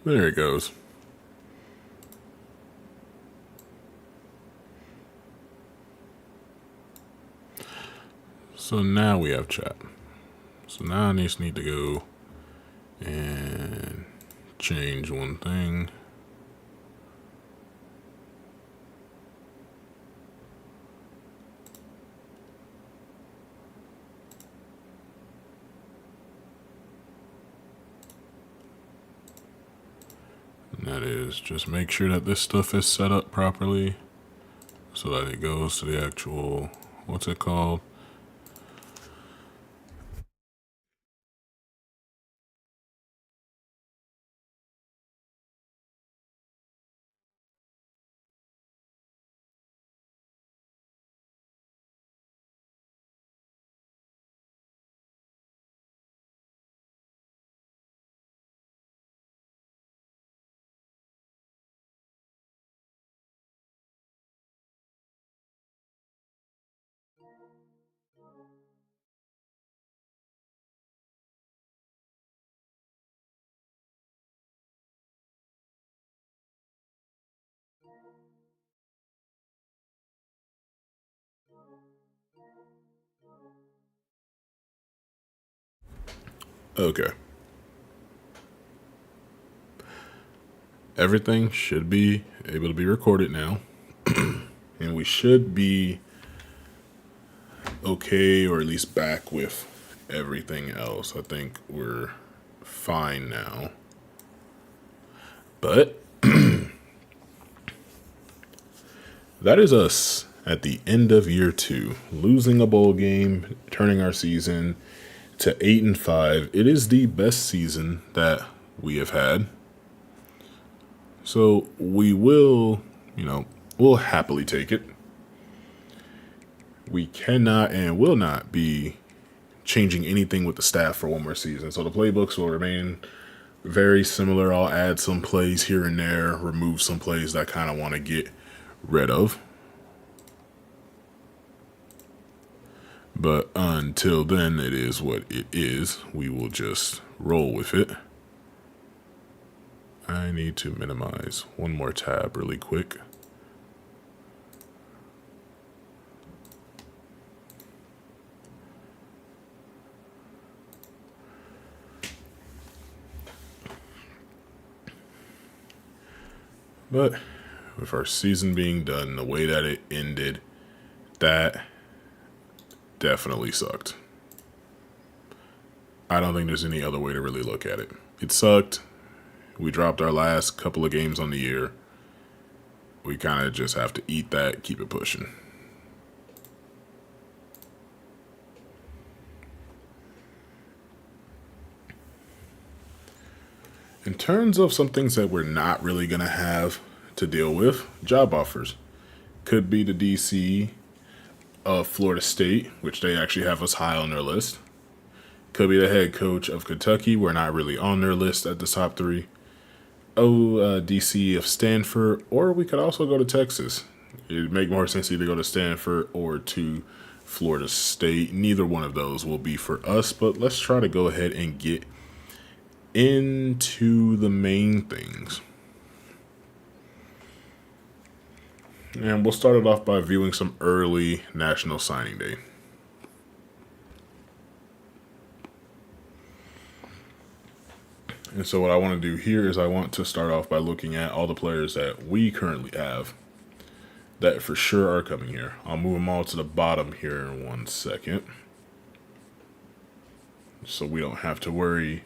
There it goes. So now we have chat. So now I just need to go and change one thing. And that is just make sure that this stuff is set up properly so that it goes to the actual, what's it called? Okay. Everything should be able to be recorded now. And we should be okay, or at least back with everything else. I think we're fine now. But that is us at the end of year 2, losing a bowl game, turning our season to 8-5. It is the best season that we have had. So we will, we'll happily take it. We cannot and will not be changing anything with the staff for one more season. So the playbooks will remain very similar. I'll add some plays here and there, remove some plays that I kind of want to get rid of. But until then, it is what it is. We will just roll with it. I need to minimize one more tab really quick. But with our season being done the way that it ended, that definitely sucked. I don't think there's any other way to really look at it. It sucked. We dropped our last couple of games on the year. We kind of just have to eat that, keep it pushing. In terms of some things that we're not really going to have to deal with, job offers. Could be the DC of Florida State, which they actually have us high on their list. Could be the head coach of Kentucky. We're not really on their list at the top 3. DC of Stanford, or we could also go to Texas. It'd make more sense to either go to Stanford or to Florida State. Neither one of those will be for us, but let's try to go ahead and get into the main things. And we'll start it off by viewing some early National Signing Day. And so what I want to do here is I want to start off by looking at all the players that we currently have that for sure are coming here. I'll move them all to the bottom here in 1 second, so we don't have to worry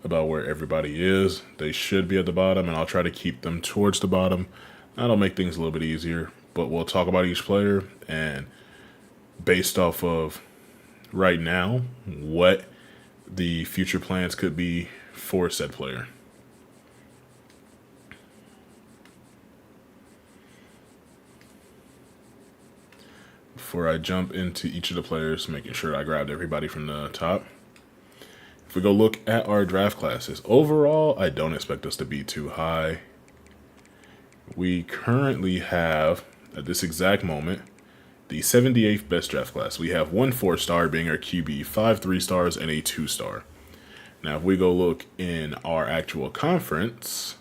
about where everybody is. They should be at the bottom, and I'll try to keep them towards the bottom. That'll make things a little bit easier, but we'll talk about each player, and based off of right now, what the future plans could be for said player. Before I jump into each of the players, making sure I grabbed everybody from the top. If we go look at our draft classes, overall, I don't expect us to be too high. We currently have, at this exact moment, the 78th best draft class. We have 1 4-star being our QB, 5 3-stars, and a 2-star. Now, if we go look in our actual conference,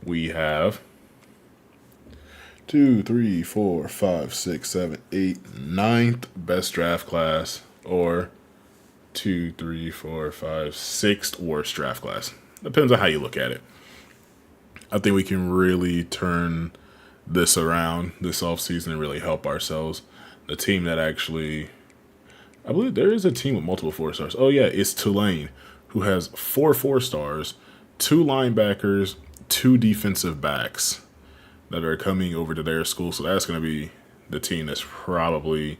we have 2, 3, 4, 5, 6, 7, 8, ninth best draft class, or 2, 3, 4, 5, sixth worst draft class. Depends on how you look at it. I think we can really turn this around this offseason and really help ourselves. The team that actually, I believe there is a team with multiple 4-stars. Oh yeah, it's Tulane, who has 4 4-stars, 2 linebackers, 2 defensive backs that are coming over to their school. So that's going to be the team that's probably,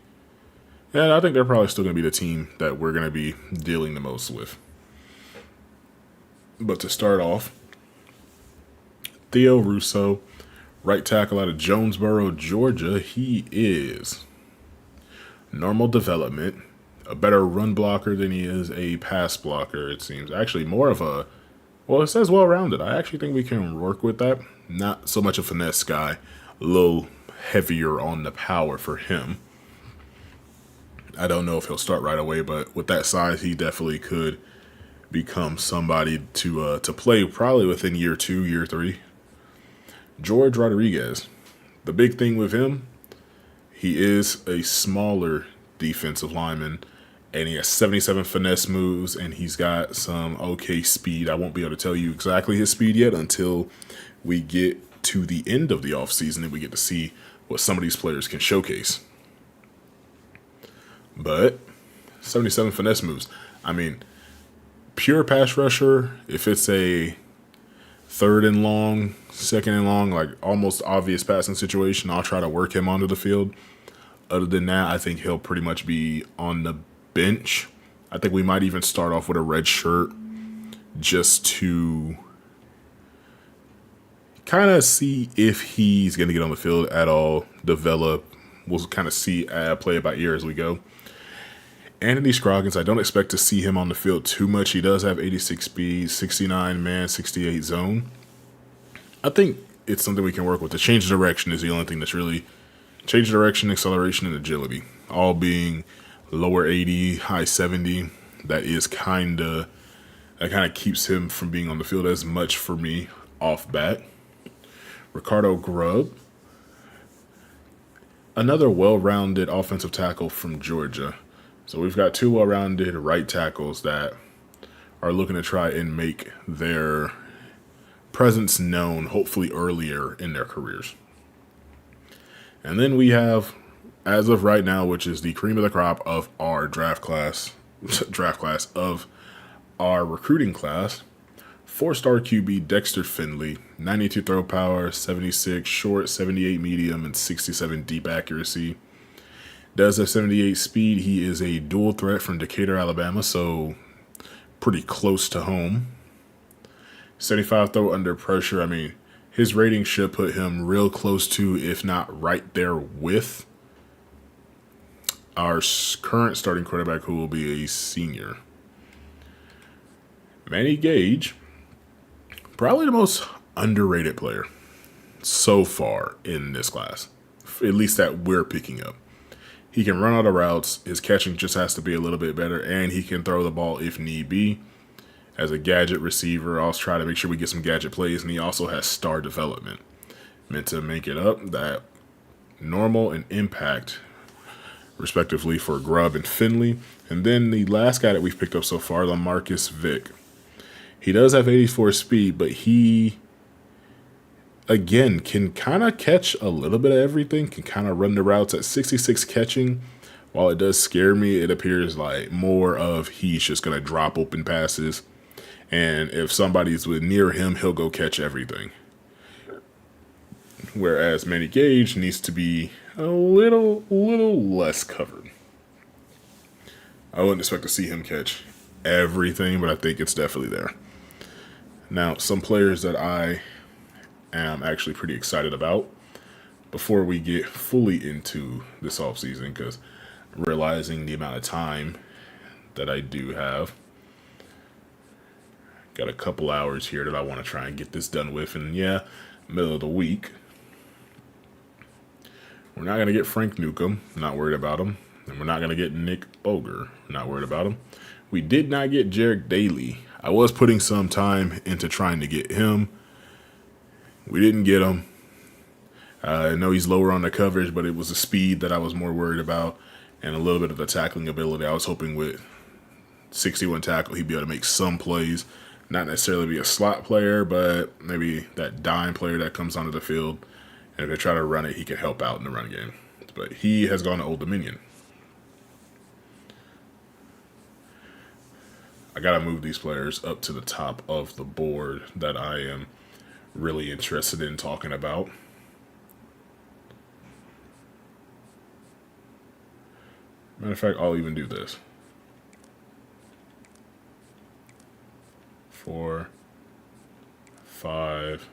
and I think they're probably still going to be the team that we're going to be dealing the most with. But to start off, Theo Russo, right tackle out of Jonesboro, Georgia. He is normal development, a better run blocker than he is a pass blocker, it seems. Actually, more of a, well, it says well-rounded. I actually think we can work with that. Not so much a finesse guy, a little heavier on the power for him. I don't know if he'll start right away, but with that size, he definitely could become somebody to play probably within year 2, year 3. George Rodriguez. The big thing with him, he is a smaller defensive lineman, and he has 77 finesse moves, and he's got some okay speed. I won't be able to tell you exactly his speed yet until we get to the end of the offseason and we get to see what some of these players can showcase. But 77 finesse moves. I mean, pure pass rusher, if it's a 3rd and long, 2nd and long, like almost obvious passing situation, I'll try to work him onto the field. Other than that, I think he'll pretty much be on the bench. I think we might even start off with a red shirt just to kind of see if he's going to get on the field at all, develop. We'll kind of see, play it by ear as we go. Anthony Scroggins, I don't expect to see him on the field too much. He does have 86 speed, 69 man, 68 zone. I think it's something we can work with. The change of direction is the only thing that's really change of direction, acceleration, and agility, all being lower 80, high 70. That kind of keeps him from being on the field as much for me off bat. Ricardo Grubb, another well-rounded offensive tackle from Georgia. So we've got 2 well-rounded right tackles that are looking to try and make their presence known, hopefully earlier in their careers. And then we have, as of right now, which is the cream of the crop of our draft class of our recruiting class, 4-star QB Dexter Finley, 92 throw power, 76 short, 78 medium, and 67 deep accuracy. Does have 78 speed. He is a dual threat from Decatur, Alabama, so pretty close to home. 75 throw under pressure. I mean, his rating should put him real close to, if not right there with, our current starting quarterback, who will be a senior. Manny Gage, probably the most underrated player so far in this class, at least that we're picking up. He can run out of routes. His catching just has to be a little bit better, and he can throw the ball if need be. As a gadget receiver, I'll try to make sure we get some gadget plays, and he also has star development, meant to make it up that normal and impact, respectively, for Grubb and Finley. And then the last guy that we've picked up so far, LaMarcus Vick. He does have 84 speed, but he, again, can kind of catch a little bit of everything, can kind of run the routes at 66 catching. While it does scare me, it appears like more of he's just going to drop open passes. And if somebody's near him, he'll go catch everything. Whereas Manny Gage needs to be a little less covered. I wouldn't expect to see him catch everything, but I think it's definitely there. Now, some players that I am actually pretty excited about before we get fully into this offseason, because realizing the amount of time that I do have, got a couple hours here that I want to try and get this done with, and yeah, middle of the week. We're not going to get Frank Newcomb. Not worried about him. And we're not going to get Nick Boger. Not worried about him. We did not get Jarek Daly. I was putting some time into trying to get him. We didn't get him. I know he's lower on the coverage, but it was the speed that I was more worried about and a little bit of the tackling ability. I was hoping with 61 tackle, he'd be able to make some plays. Not necessarily be a slot player, but maybe that dime player that comes onto the field. And if they try to run it, he can help out in the run game. But he has gone to Old Dominion. I got to move these players up to the top of the board that I am really interested in talking about. Matter of fact, I'll even do this. 4, 5.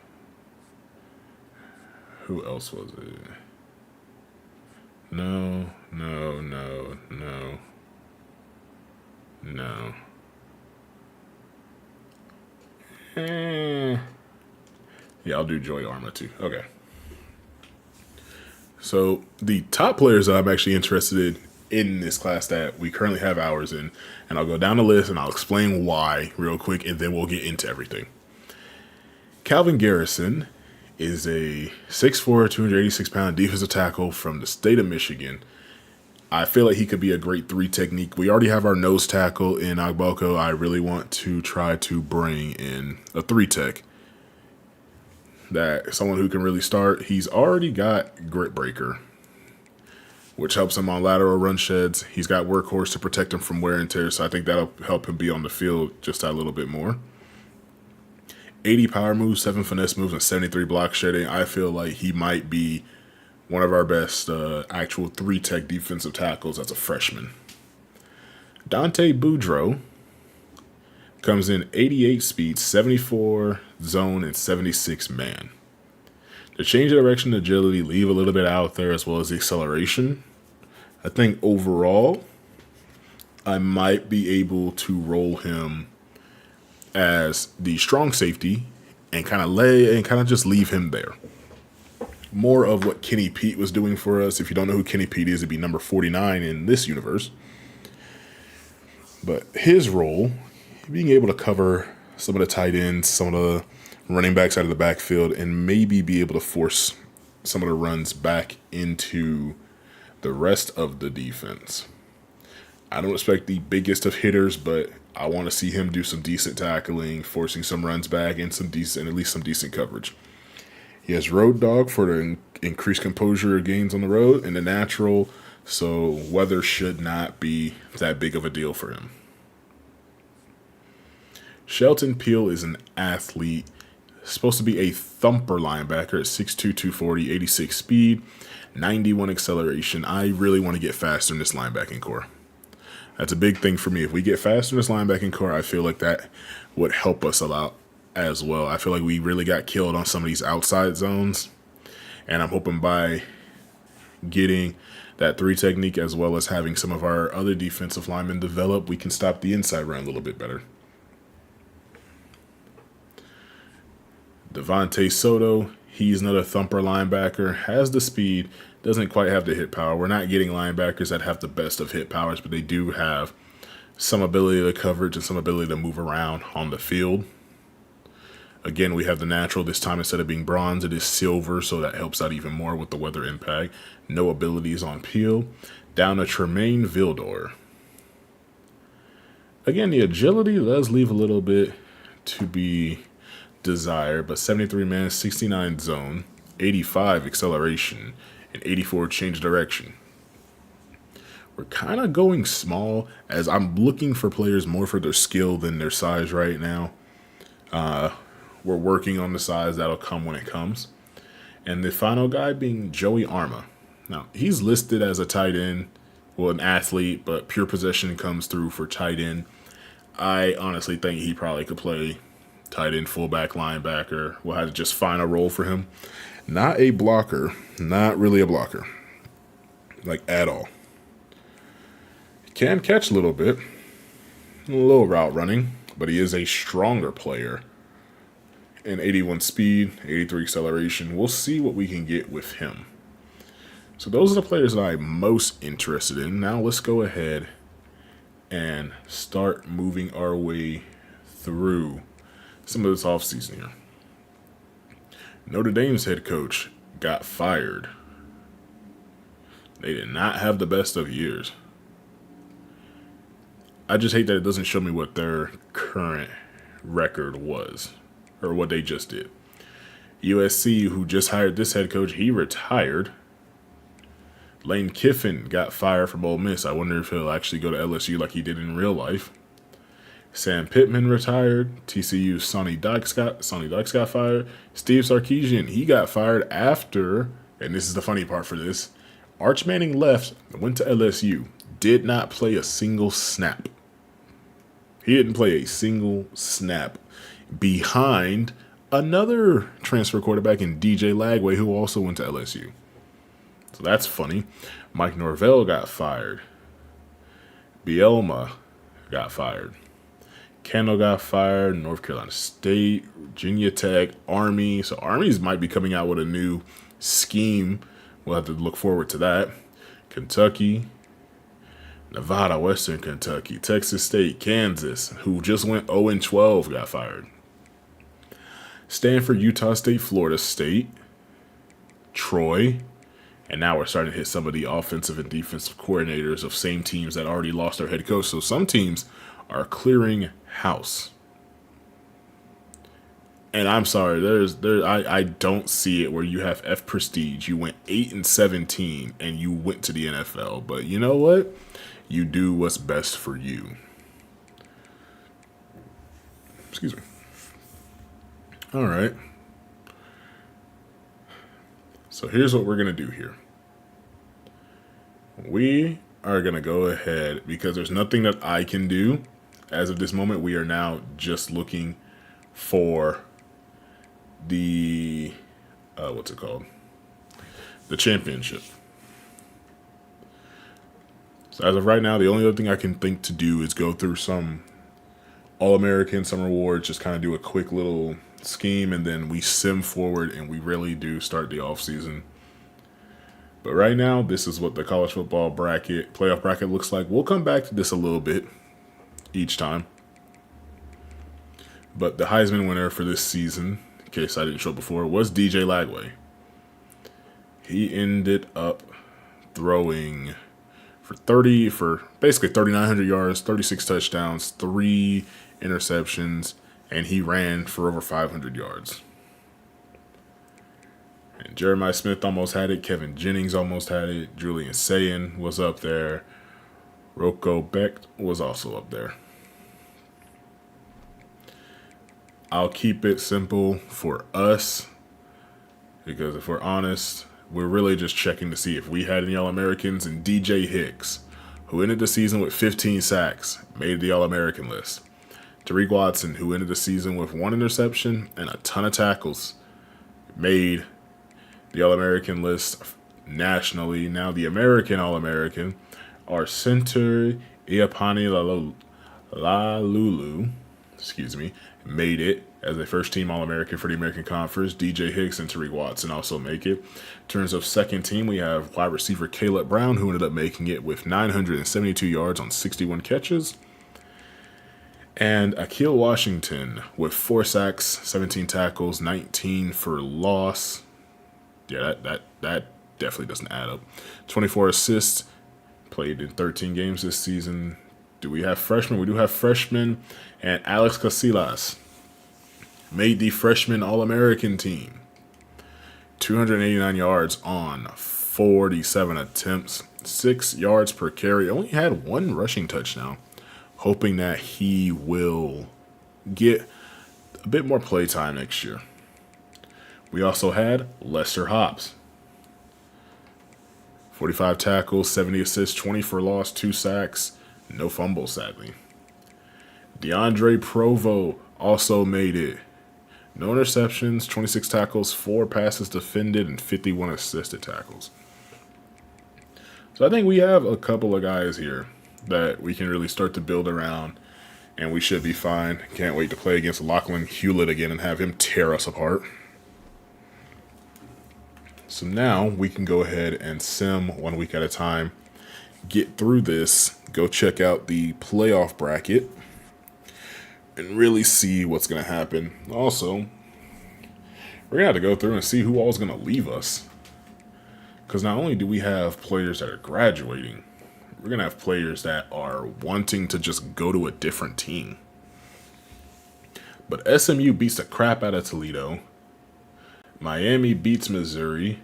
Who else was it? No. Yeah, I'll do Joey Arma too. Okay. So the top players that I'm actually interested in this class that we currently have hours in, and I'll go down the list and I'll explain why real quick, and then we'll get into everything. Calvin Garrison is a 6'4", 286-pound defensive tackle from the state of Michigan. I feel like he could be a great 3 technique. We already have our nose tackle in Agboko. I really want to try to bring in a 3 tech. That someone who can really start. He's already got Grit Breaker, which helps him on lateral run sheds. He's got Workhorse to protect him from wear and tear, so I think that'll help him be on the field just a little bit more. 80 power moves, 7 finesse moves, and 73 block shedding. I feel like he might be one of our best actual 3 tech defensive tackles as a freshman. Dante Boudreaux comes in 88 speed, 74 zone, and 76 man. The change of direction, agility, leave a little bit out there, as well as the acceleration. I think overall, I might be able to roll him as the strong safety and kind of just leave him there. More of what Kenny Pete was doing for us. If you don't know who Kenny Pete is, it'd be number 49 in this universe. But his role, being able to cover some of the tight ends, some of the running backs out of the backfield, and maybe be able to force some of the runs back into the rest of the defense. I don't expect the biggest of hitters, but I want to see him do some decent tackling, forcing some runs back, and at least some decent coverage. He has Road Dog for the increased composure gains on the road, and the natural, so weather should not be that big of a deal for him. Shelton Peel is an athlete, supposed to be a thumper linebacker at 6'2", 240, 86 speed, 91 acceleration. I really want to get faster in this linebacking core. That's a big thing for me. If we get faster in this linebacking core, I feel like that would help us a lot as well. I feel like we really got killed on some of these outside zones, and I'm hoping by getting that 3 technique as well as having some of our other defensive linemen develop, we can stop the inside run a little bit better. Devontae Soto, he's another thumper linebacker, has the speed, doesn't quite have the hit power. We're not getting linebackers that have the best of hit powers, but they do have some ability to coverage and some ability to move around on the field. Again, we have the natural. This time, instead of being bronze, it is silver, so that helps out even more with the weather impact. No abilities on Peel. Down to Tremaine Vildor. Again, the agility does leave a little bit to be desired, but 73 man, 69 zone, 85 acceleration, and 84 change direction. We're kind of going small, as I'm looking for players more for their skill than their size right now. We're working on the size. That'll come when it comes. And the final guy being Joey Arma. Now, he's listed as a tight end, well, an athlete, but pure possession comes through for tight end. I honestly think he probably could play tight end, fullback, linebacker. We'll have to just find a role for him. Not a blocker. Not really a blocker. Like, at all. Can catch a little bit. A little route running. But he is a stronger player. And 81 speed, 83 acceleration. We'll see what we can get with him. So those are the players that I'm most interested in. Now let's go ahead and start moving our way through some of this offseason here. Notre Dame's head coach got fired. They did not have the best of years. I just hate that it doesn't show me what their current record was or what they just did. USC, who just hired this head coach, he retired. Lane Kiffin got fired from Ole Miss. I wonder if he'll actually go to LSU like he did in real life. Sam Pittman retired. TCU's Sonny Dykes got fired. Steve Sarkisian, he got fired after, and this is the funny part for this, Arch Manning left, went to LSU, did not play a single snap. He didn't play a single snap behind another transfer quarterback in DJ Lagway, who also went to LSU. So that's funny. Mike Norvell got fired. Bielma got fired. Kendall got fired. North Carolina State, Virginia Tech, Army. So Army's might be coming out with a new scheme. We'll have to look forward to that. Kentucky, Nevada, Western Kentucky, Texas State, Kansas, who just went 0-12, got fired. Stanford, Utah State, Florida State, Troy, and now we're starting to hit some of the offensive and defensive coordinators of same teams that already lost their head coach. So some teams are clearing house. And I'm sorry, I don't see it where you have F Prestige. You went 8-17 and you went to the NFL. But you know what? You do what's best for you. Excuse me. All right. So here's what we're going to do here. We are going to go ahead, because there's nothing that I can do as of this moment. We are now just looking for the, what's it called? The championship. So as of right now, the only other thing I can think to do is go through some All-American, some rewards, just kind of do a quick little scheme, and then we sim forward and we really do start the offseason. But right now, this is what the college football playoff bracket looks like. We'll come back to this a little bit each time. But the Heisman winner for this season, in case I didn't show before, was DJ Lagway. He ended up throwing for basically 3,900 yards, 36 touchdowns, 3 interceptions, and he ran for over 500 yards. And Jeremiah Smith almost had it. Kevin Jennings almost had it. Julian Sayin was up there. Rocco Beck was also up there. I'll keep it simple for us, because if we're honest, we're really just checking to see if we had any All-Americans. And DJ Hicks, who ended the season with 15 sacks, made the All-American list. Tariq Watson, who ended the season with 1 interception and a ton of tackles, made the All-American list nationally. Now the American All-American, our center, Iapani Lalulu, made it as a first-team All-American for the American Conference. DJ Hicks and Tariq Watson also make it. In terms of second team, we have wide receiver Caleb Brown, who ended up making it with 972 yards on 61 catches. And Akil Washington with 4 sacks, 17 tackles, 19 for loss. Yeah, that definitely doesn't add up. 24 assists, played in 13 games this season. Do we have freshmen? We do have freshmen. And Alex Casillas made the freshman All-American team. 289 yards on 47 attempts, 6 yards per carry. Only had 1 rushing touchdown. Hoping that he will get a bit more play time next year. We also had Lester Hobbs. 45 tackles, 70 assists, 20 for loss, 2 sacks, no fumbles, sadly. DeAndre Provo also made it. No interceptions, 26 tackles, 4 passes defended, and 51 assisted tackles. So I think we have a couple of guys here that we can really start to build around, and we should be fine. Can't wait to play against Lachlan Hewlett again and have him tear us apart. So now we can go ahead and sim 1 week at a time, get through this, go check out the playoff bracket, and really see what's going to happen. Also, we're going to have to go through and see who all is going to leave us. Because not only do we have players that are graduating, we're going to have players that are wanting to just go to a different team. But SMU beats the crap out of Toledo. Miami beats Missouri.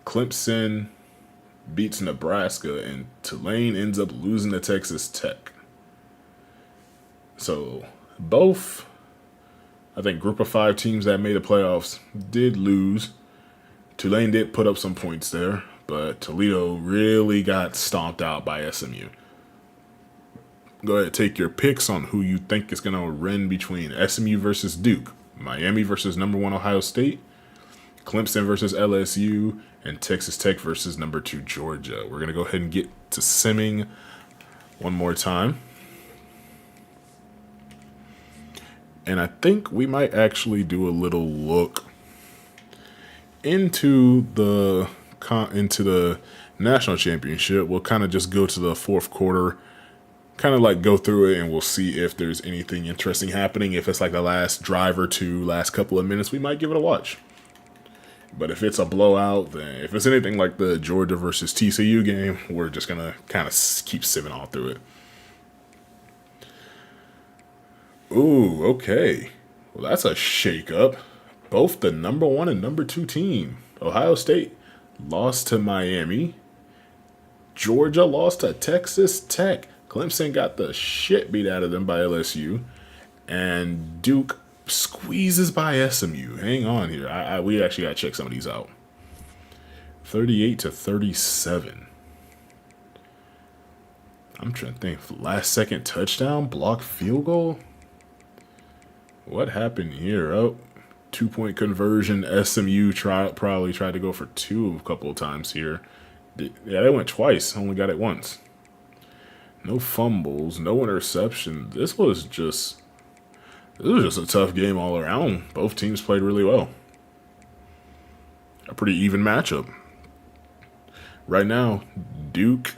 Clemson beats Nebraska. And Tulane ends up losing to Texas Tech. So both, I think, group of 5 teams that made the playoffs did lose. Tulane did put up some points there, but Toledo really got stomped out by SMU. Go ahead, take your picks on who you think is going to win between SMU versus Duke, Miami versus number 1 Ohio State, Clemson versus LSU, and Texas Tech versus number 2 Georgia. We're going to go ahead and get to simming one more time. And I think we might actually do a little look into the national championship. We'll kind of just go to the fourth quarter, kind of like go through it, and we'll see if there's anything interesting happening. If it's like the last drive or two, last couple of minutes, we might give it a watch. But if it's a blowout, then if it's anything like the Georgia versus TCU game, we're just going to kind of keep simming all through it. Ooh, okay. Well, that's a shake-up. Both the number 1 and number 2 team, Ohio State, lost to Miami. Georgia lost to Texas Tech. Clemson got the shit beat out of them by LSU. And Duke squeezes by SMU. Hang on here. We actually got to check some of these out. 38-37. I'm trying to think. Last second touchdown, blocked field goal. What happened here? Oh, 2-point conversion. SMU probably tried to go for 2 a couple of times here. Yeah, they went twice. Only got it once. No fumbles, no interception. This was just a tough game all around. Both teams played really well. A pretty even matchup. Right now, Duke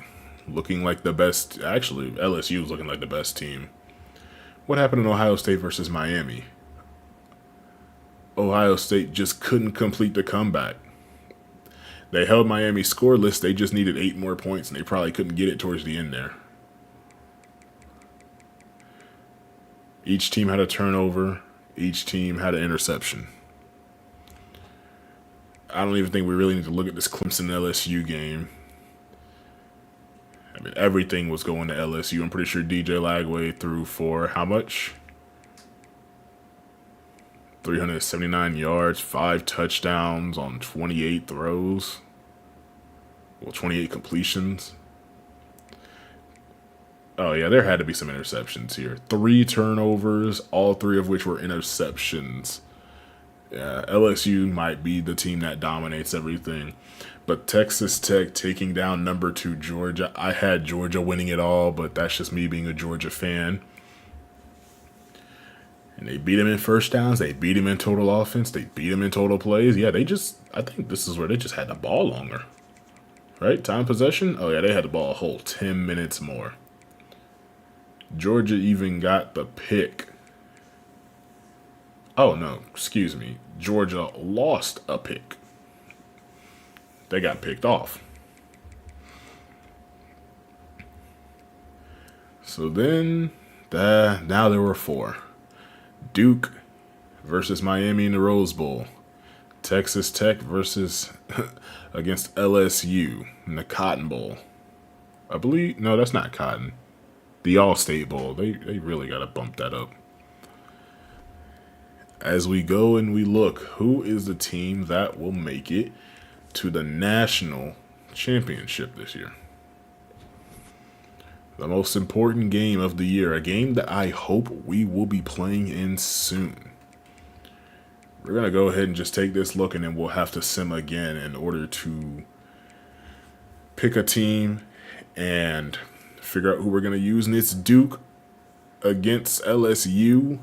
looking like the best. Actually, LSU is looking like the best team. What happened in Ohio State versus Miami? Ohio State just couldn't complete the comeback. They held Miami scoreless. They just needed 8 more points, and they probably couldn't get it towards the end there. Each team had a turnover. Each team had an interception. I don't even think we really need to look at this Clemson LSU game. I mean, everything was going to LSU. I'm pretty sure DJ Lagway threw for how much? 379 yards, 5 touchdowns on 28 throws. Well, 28 completions. Oh, yeah, there had to be some interceptions here. 3 turnovers, all 3 of which were interceptions. Yeah, LSU might be the team that dominates everything. But Texas Tech taking down number 2 Georgia. I had Georgia winning it all, but that's just me being a Georgia fan. And they beat him in first downs. They beat him in total offense. They beat him in total plays. Yeah, I think this is where they just had the ball longer. Right? Time possession? Oh, yeah, they had the ball a whole 10 minutes more. Georgia even got the pick. Oh, no, excuse me. Georgia lost a pick. They got picked off. So then, now there were 4. Duke versus Miami in the Rose Bowl. Texas Tech versus against LSU in the Cotton Bowl. I believe, no, that's not Cotton. The All-State Bowl. They really got to bump that up. As we go and we look, who is the team that will make it to the national championship this year? The most important game of the year, a game that I hope we will be playing in soon. We're going to go ahead and just take this look, and then we'll have to sim again in order to pick a team and figure out who we're going to use. And it's Duke against LSU.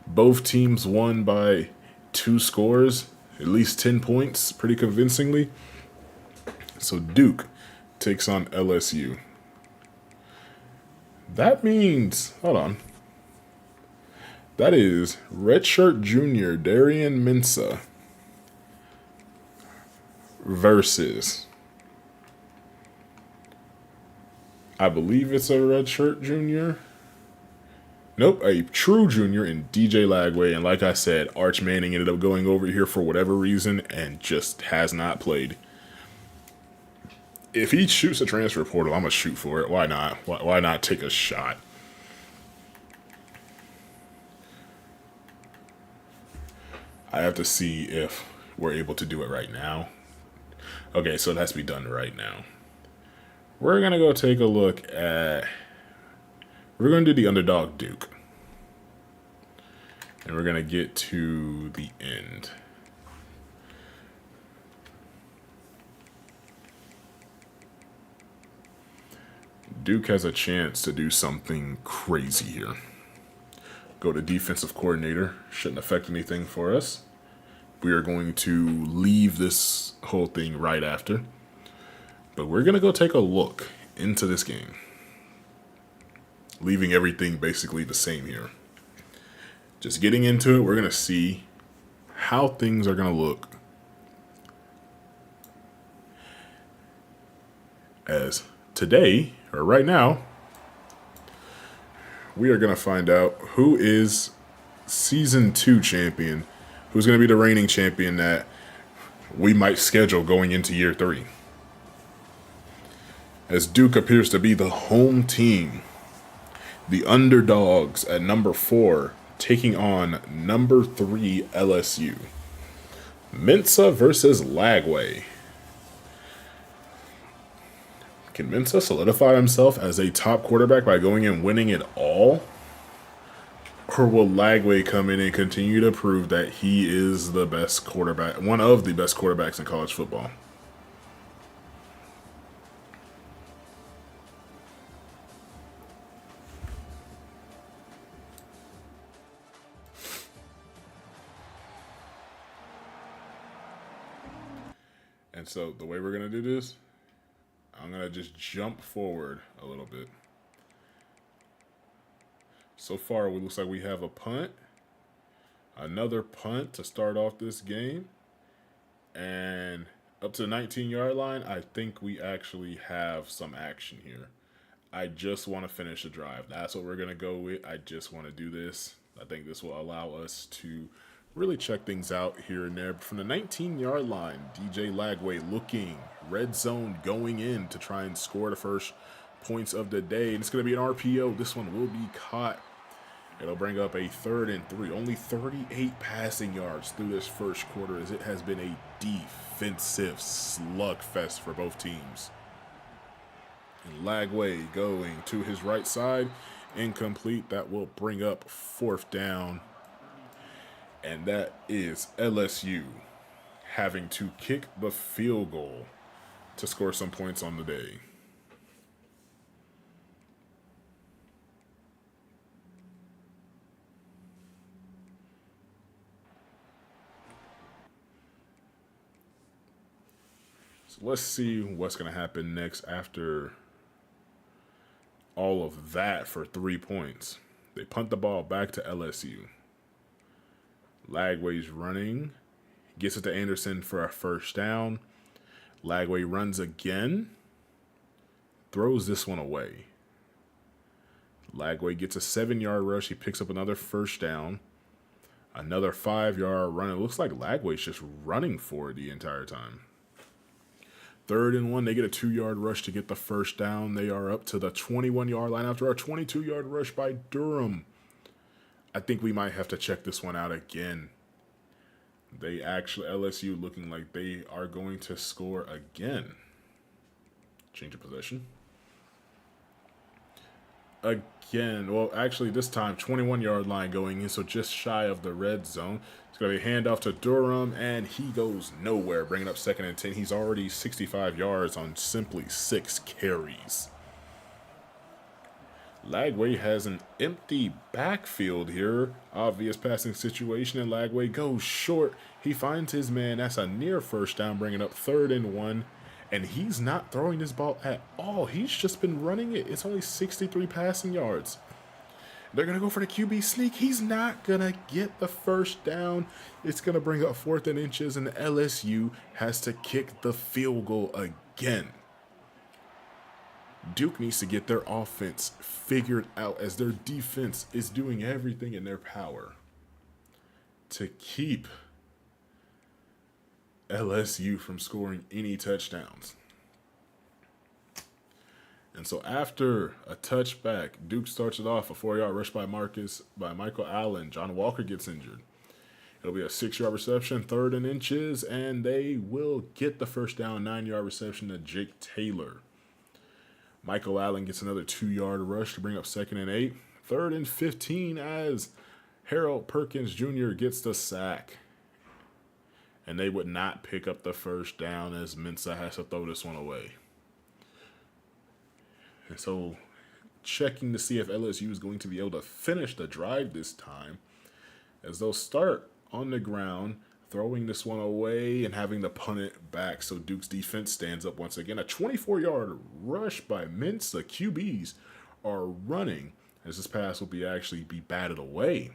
Both teams won by 2 scores. at least 10 points pretty convincingly. So Duke takes on LSU. That means, hold on. That is redshirt junior Darian Mensah versus, I believe it's a redshirt junior. Nope, a true junior in DJ Lagway. And like I said, Arch Manning ended up going over here for whatever reason and just has not played. If he shoots a transfer portal, I'm going to shoot for it. Why not? Why not take a shot? I have to see if we're able to do it right now. Okay, so it has to be done right now. We're going to go take a look at... We're going to do the underdog Duke. And we're going to get to the end. Duke has a chance to do something crazy here. Go to defensive coordinator. Shouldn't affect anything for us. We are going to leave this whole thing right after. But we're going to go take a look into this game. Leaving everything basically the same here. Just getting into it, we're going to see how things are going to look as today, or right now, we are going to find out who is Season 2 champion, who's going to be the reigning champion that we might schedule going into Year 3. As Duke appears to be the home team, the underdogs at number 4 taking on number 3 LSU. Mensah versus Lagway. Can Mensah solidify himself as a top quarterback by going and winning it all? Or will Lagway come in and continue to prove that he is the best quarterback, one of the best quarterbacks in college football? And so the way we're going to do this, I'm going to just jump forward a little bit. So far, it looks like we have a punt. Another punt to start off this game. And up to the 19-yard line, I think we actually have some action here. I just want to finish the drive. That's what we're going to go with. I just want to do this. I think this will allow us to really check things out here and there. But from the 19-yard line, DJ Lagway looking, red zone going in to try and score the first points of the day. And it's going to be an RPO. This one will be caught. It'll bring up a 3rd and 3. Only 38 passing yards through this first quarter as it has been a defensive slugfest for both teams. And Lagway going to his right side. Incomplete. That will bring up 4th down. And that is LSU having to kick the field goal to score some points on the day. So let's see what's going to happen next after all of that for 3 points. They punt the ball back to LSU. Lagway's running. Gets it to Anderson for a 1st down. Lagway runs again. Throws this one away. Lagway gets a 7-yard rush. He picks up another 1st down. Another 5-yard run. It looks like Lagway's just running for it the entire time. 3rd and 1. They get a 2-yard rush to get the 1st down. They are up to the 21-yard line after our 22-yard rush by Durham. I think we might have to check this one out again. They actually, LSU looking like they are going to score again. Change of possession. Again, well, actually this time 21-yard line going in, so just shy of the red zone. It's going to be a handoff to Durham, and he goes nowhere, bringing up 2nd and 10. He's already 65 yards on simply 6 carries. Lagway has an empty backfield here. Obvious passing situation, and Lagway goes short. He finds his man. That's a near first down, bringing up 3rd and 1. And he's not throwing this ball at all. He's just been running it. It's only 63 passing yards. They're going to go for the QB sneak. He's not going to get the first down. It's going to bring up 4th and inches, and LSU has to kick the field goal again. Duke needs to get their offense figured out as their defense is doing everything in their power to keep LSU from scoring any touchdowns. And so after a touchback, Duke starts it off, a 4-yard rush by Michael Allen. John Walker gets injured. It'll be a 6-yard reception, 3rd and inches, and they will get the first down, 9-yard reception to Jake Taylor. Michael Allen gets another 2-yard rush to bring up 2nd and 8. 3rd and 15 as Harold Perkins Jr. gets the sack. And they would not pick up the first down as Mensah has to throw this one away. And so checking to see if LSU is going to be able to finish the drive this time, as they'll start on the ground, throwing this one away and having to punt it back. So Duke's defense stands up once again. A 24-yard rush by Mensah. QBs are running as this pass will actually be batted away.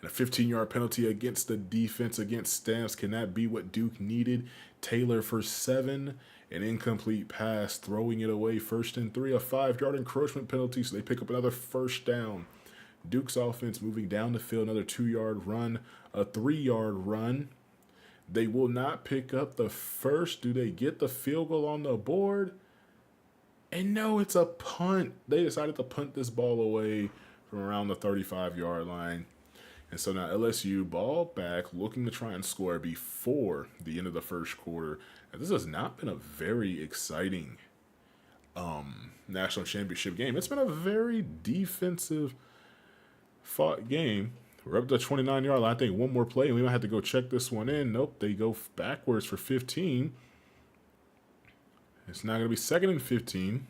And a 15-yard penalty against the defense against Stamps. Can that be what Duke needed? Taylor for 7. An incomplete pass, throwing it away. 1st and 3. A 5-yard encroachment penalty, so they pick up another first down. Duke's offense moving down the field. Another 2-yard run. A 3-yard run. They will not pick up the first. Do they get the field goal on the board? And no, it's a punt. They decided to punt this ball away from around the 35-yard line. And so now LSU ball back, looking to try and score before the end of the first quarter. And this has not been a very exciting national championship game. It's been a very defensive fought game. We're up to the 29-yard line. I think one more play, and we might have to go check this one in. Nope, they go backwards for 15. It's not going to be 2nd and 15.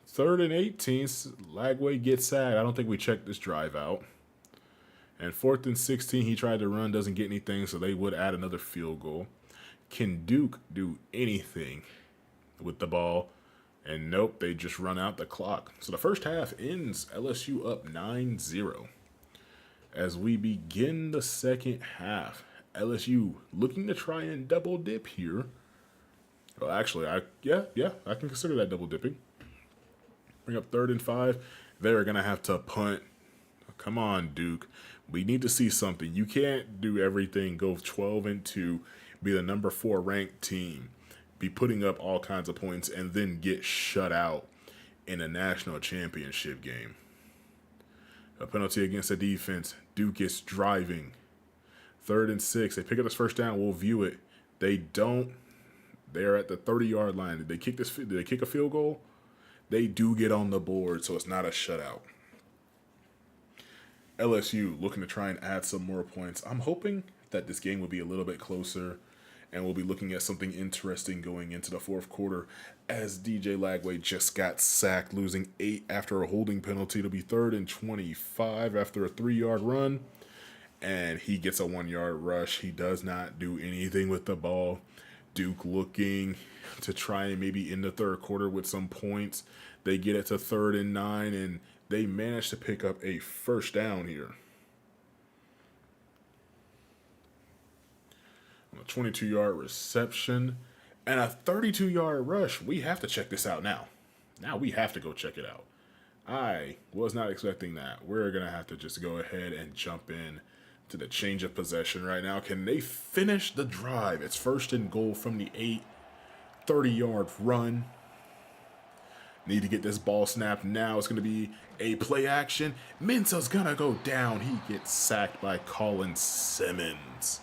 3rd and 18. Lagway gets sacked. I don't think we checked this drive out. And 4th and 16, he tried to run, doesn't get anything, so they would add another field goal. Can Duke do anything with the ball? And nope, they just run out the clock. So the first half ends LSU up 9-0. As we begin the second half, LSU looking to try and double dip here. Well, actually, I can consider that double dipping. Bring up 3rd and 5. They're going to have to punt. Come on, Duke. We need to see something. You can't do everything, go 12-2, be the number 4 ranked team, be putting up all kinds of points, and then get shut out in a national championship game. A penalty against the defense. Duke is driving. 3rd and 6. They pick up this first down. We'll view it. They don't. They're at the 30-yard line. Did they kick a field goal? They do get on the board, so it's not a shutout. LSU looking to try and add some more points. I'm hoping that this game will be a little bit closer, and we'll be looking at something interesting going into the fourth quarter, as DJ Lagway just got sacked, losing 8 after a holding penalty. It'll be 3rd and 25 after a 3-yard run, and he gets a 1-yard rush. He does not do anything with the ball. Duke looking to try and maybe end the third quarter with some points. They get it to 3rd and 9, and they manage to pick up a first down here. A 22-yard reception and a 32-yard rush. We have to check this out now. Now we have to go check it out. I was not expecting that. We're going to have to just go ahead and jump in to the change of possession right now. Can they finish the drive? It's 1st and goal from the 8. 30-yard run. Need to get this ball snapped now. It's going to be a play action. Mensah's going to go down. He gets sacked by Colin Simmons.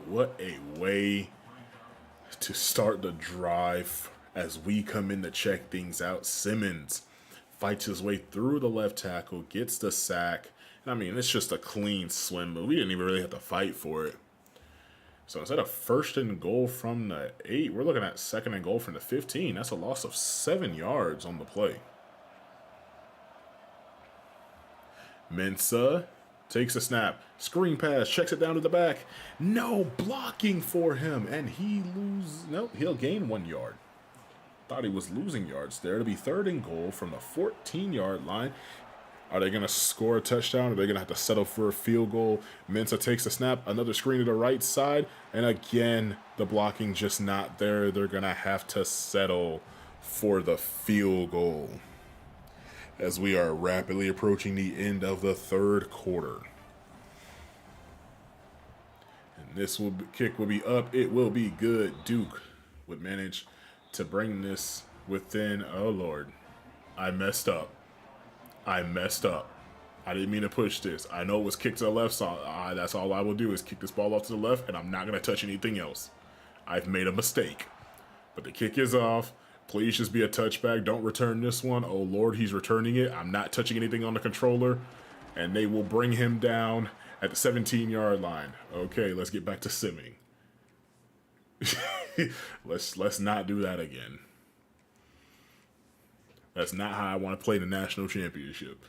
What a way to start the drive as we come in to check things out. Simmons fights his way through the left tackle, gets the sack. I mean, it's just a clean swim, but we didn't even really have to fight for it. So instead of first and goal from the 8, we're looking at second and goal from the 15. That's a loss of 7 yards on the play. Mensah takes a snap, screen pass, checks it down to the back. No blocking for him, and he'll gain 1 yard. Thought he was losing yards there. To be third and goal from the 14-yard line. Are they going to score a touchdown? Are they going to have to settle for a field goal? Mensah takes a snap, another screen to the right side, and again, the blocking just not there. They're going to have to settle for the field goal as we are rapidly approaching the end of the third quarter. And this kick will be up. It will be good. Duke would manage to bring this within. Oh, Lord. I messed up. I didn't mean to push this. I know it was kicked to the left, so that's all I will do is kick this ball off to the left, and I'm not going to touch anything else. I've made a mistake. But the kick is off. Please just be a touchback. Don't return this one. Oh, Lord, he's returning it. I'm not touching anything on the controller. And they will bring him down at the 17-yard line. Okay, let's get back to simming. Let's not do that again. That's not how I want to play the national championship.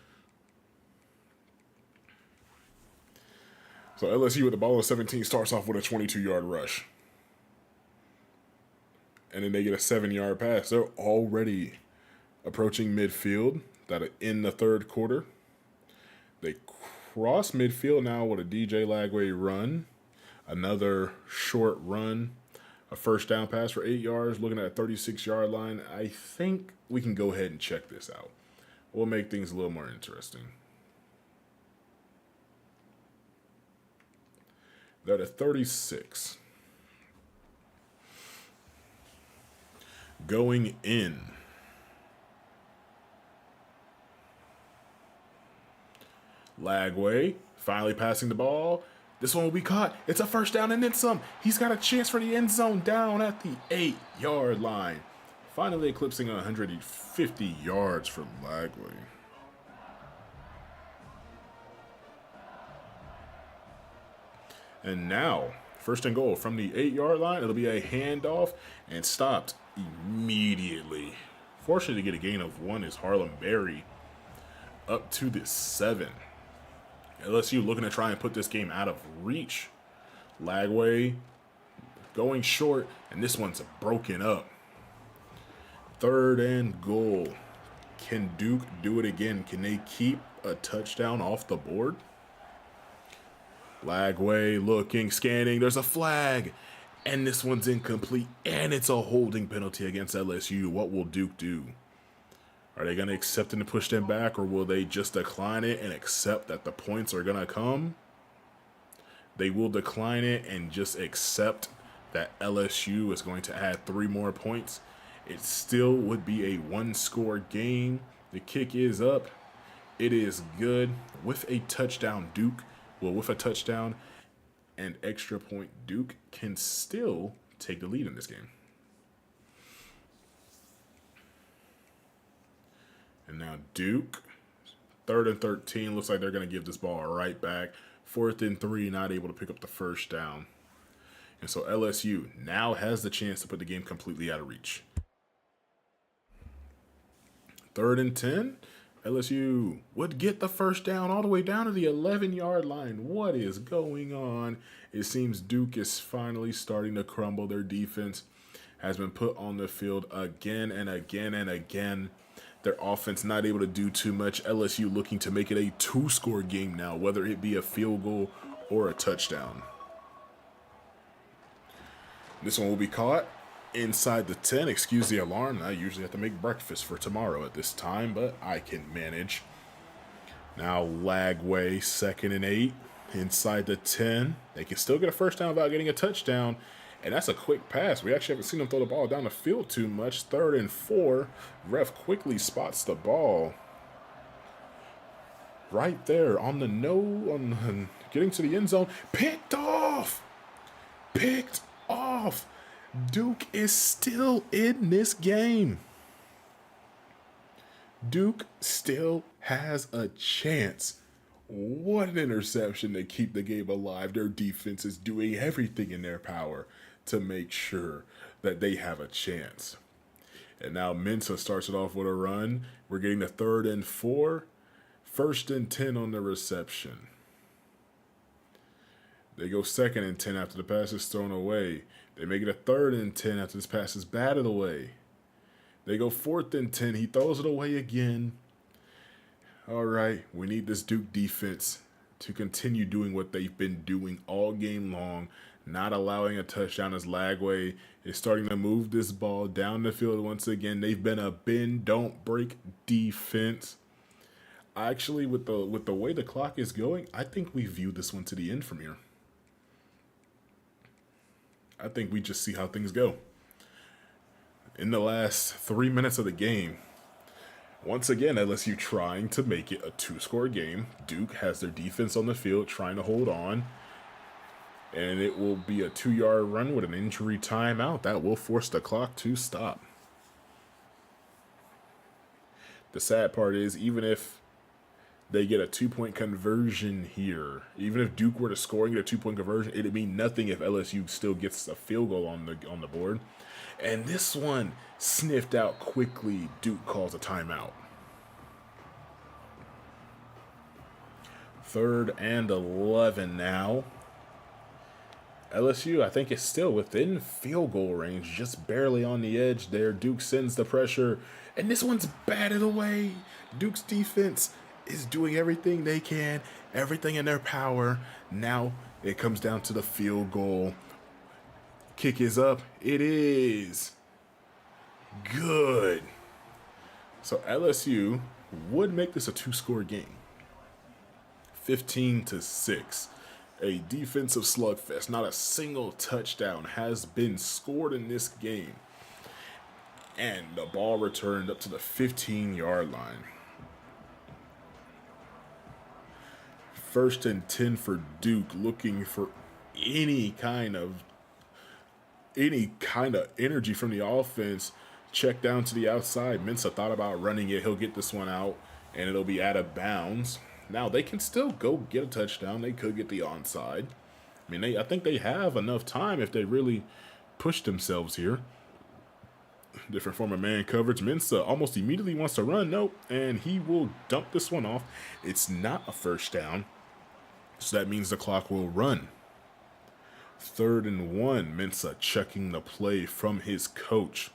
So LSU with the ball at 17 starts off with a 22-yard rush. And then they get a 7-yard pass. They're already approaching midfield. That in the third quarter. They cross midfield now with a DJ Lagway run. Another short run. A first down pass for 8 yards, looking at a 36-yard line. I think we can go ahead and check this out. We'll make things a little more interesting. They're at 36. Going in. Lagway finally passing the ball. This one will be caught. It's a first down and then some. He's got a chance for the end zone down at the 8-yard line. Finally eclipsing 150 yards for Lagway. And now, first and goal from the 8-yard line. It'll be a handoff and stopped immediately. Fortunate to get a gain of 1 is Harlem Berry up to the 7. LSU looking to try and put this game out of reach. Lagway going short, and this one's broken up. Third and goal. Can Duke do it again? Can they keep a touchdown off the board? Lagway looking, scanning. There's a flag, and this one's incomplete, and it's a holding penalty against LSU. What will Duke do? Are they going to accept it and push them back, or will they just decline it and accept that the points are going to come? They will decline it and just accept that LSU is going to add 3 more points. It still would be a 1-score game. The kick is up. It is good. With a touchdown, with a touchdown and extra point, Duke can still take the lead in this game. And now Duke, 3rd and 13, looks like they're going to give this ball right back. 4th and 3, not able to pick up the first down. And so LSU now has the chance to put the game completely out of reach. 3rd and 10, LSU would get the first down all the way down to the 11-yard line. What is going on? It seems Duke is finally starting to crumble. Their defense has been put on the field again and again and again. Their offense not able to do too much. LSU looking to make it a 2-score game now, whether it be a field goal or a touchdown. This one will be caught inside the 10. Excuse the alarm. I usually have to make breakfast for tomorrow at this time, but I can manage. Now Lagway, 2nd and 8, inside the 10. They can still get a first down without getting a touchdown. And that's a quick pass. We actually haven't seen him throw the ball down the field too much. 3rd and 4. Ref quickly spots the ball. Right there on the getting to the end zone. Picked off. Duke is still in this game. Duke still has a chance. What an interception to keep the game alive. Their defense is doing everything in their power to make sure that they have a chance. And now Mensa starts it off with a run. We're getting the 3rd and 4. 1st and 10 on the reception. They go 2nd and 10 after the pass is thrown away. They make it a 3rd and 10 after this pass is batted away. They go 4th and 10. He throws it away again. All right, we need this Duke defense to continue doing what they've been doing all game long, not allowing a touchdown as Lagway is starting to move this ball down the field once again. They've been a bend, don't break defense. Actually, with the way the clock is going, I think we view this one to the end from here. I think we just see how things go. In the last 3 minutes of the game, once again, LSU trying to make it a 2-score game. Duke has their defense on the field trying to hold on. And it will be a 2-yard run with an injury timeout. That will force the clock to stop. The sad part is, even if they get a 2-point conversion here, even if Duke were to score and get a 2-point conversion, it'd mean nothing if LSU still gets a field goal on the board. And this one sniffed out quickly. Duke calls a timeout. 3rd and 11 now. LSU, I think, is still within field goal range, just barely on the edge there. Duke sends the pressure, and this one's batted away. Duke's defense is doing everything they can, everything in their power. Now it comes down to the field goal. Kick is up. It is good. So LSU would make this a 2-score game. 15-6. A defensive slugfest. Not a single touchdown has been scored in this game. And the ball returned up to the 15-yard line. 1st and 10 for Duke, looking for any kind of energy from the offense. Check down to the outside. Mensa thought about running it. He'll get this one out, and it'll be out of bounds. Now, they can still go get a touchdown. They could get the onside. I mean, I think they have enough time if they really push themselves here. Different form of man coverage. Mensa almost immediately wants to run. Nope. And he will dump this one off. It's not a 1st down. So that means the clock will run. 3rd and 1. Mensa checking the play from his coach.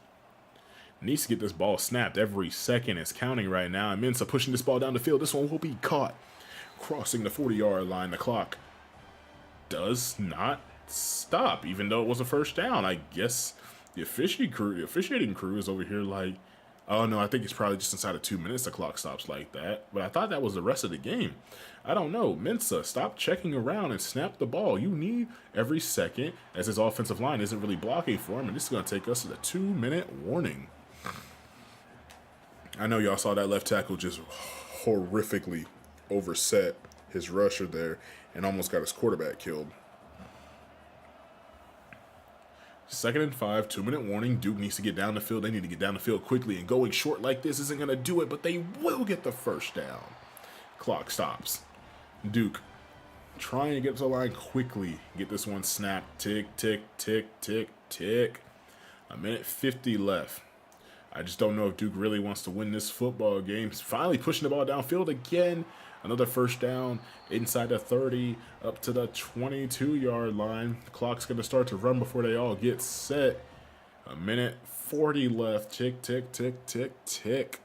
Needs to get this ball snapped. Every second is counting right now. And Mensa pushing this ball down the field. This one will be caught. Crossing the 40-yard line. The clock does not stop, even though it was a 1st down. I guess the officiating crew is over here like, oh no, I think it's probably just inside of 2 minutes the clock stops like that. But I thought that was the rest of the game. I don't know. Mensa, stop checking around and snap the ball. You need every second, as his offensive line isn't really blocking for him. And this is going to take us to the 2-minute warning. I know y'all saw that left tackle just horrifically overset his rusher there and almost got his quarterback killed. 2nd and 5, 2-minute warning. Duke needs to get down the field. They need to get down the field quickly, and going short like this isn't going to do it, but they will get the 1st down. Clock stops. Duke trying to get to the line quickly. Get this one snapped. Tick, tick, tick, tick, tick. 1:50 left. I just don't know if Duke really wants to win this football game. Finally pushing the ball downfield again. Another 1st down inside the 30 up to the 22-yard line. The clock's going to start to run before they all get set. 1:40 left. Tick, tick, tick, tick, tick.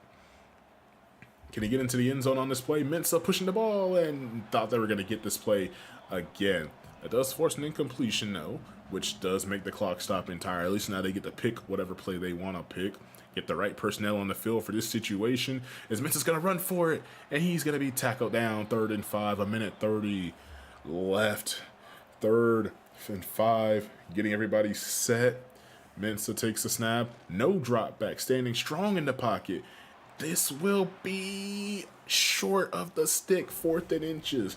Can he get into the end zone on this play? Mensa pushing the ball and thought they were going to get this play again. It does force an incompletion, though, which does make the clock stop entirely. So now they get to pick whatever play they want to pick. Get the right personnel on the field for this situation. As Mensa's going to run for it, and he's going to be tackled down. 3rd and 5, 1:30 left. 3rd and 5, getting everybody set. Mensa takes a snap. No drop back, standing strong in the pocket. This will be short of the stick, 4th and inches.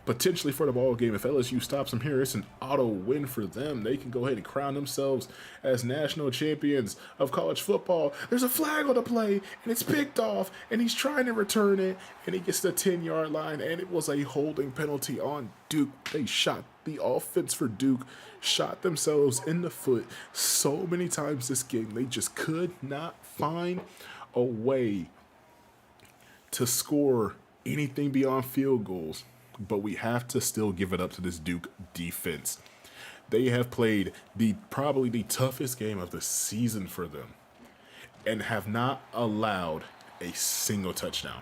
potentially for the ball game. If LSU stops them here, it's an auto win for them. They can go ahead and crown themselves as national champions of college football. There's a flag on the play, and it's picked off, and he's trying to return it, and he gets the 10-yard line, and it was a holding penalty on Duke. They shot the offense for Duke, shot themselves in the foot so many times this game. They just could not find a way to score anything beyond field goals. But we have to still give it up to this Duke defense. They have played probably the toughest game of the season for them and have not allowed a single touchdown.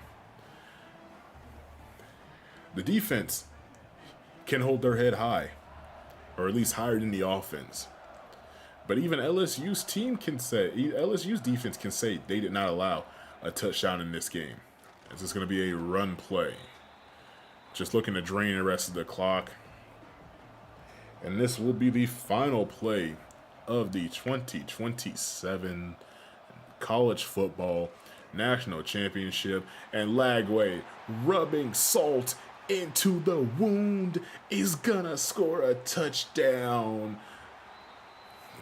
The defense can hold their head high, or at least higher than the offense. But even LSU's defense can say they did not allow a touchdown in this game. This is going to be a run play. Just looking to drain the rest of the clock. And this will be the final play of the 2027 college football national championship. And Lagway, rubbing salt into the wound, is gonna score a touchdown.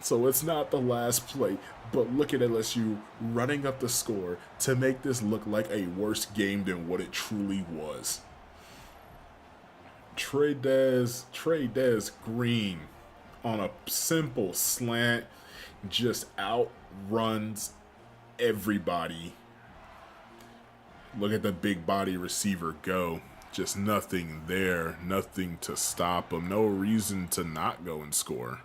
So it's not the last play, but look at LSU running up the score to make this look like a worse game than what it truly was. Trey Green on a simple slant just outruns everybody. Look at the big body receiver go. Just nothing there, nothing to stop him, no reason to not go and score.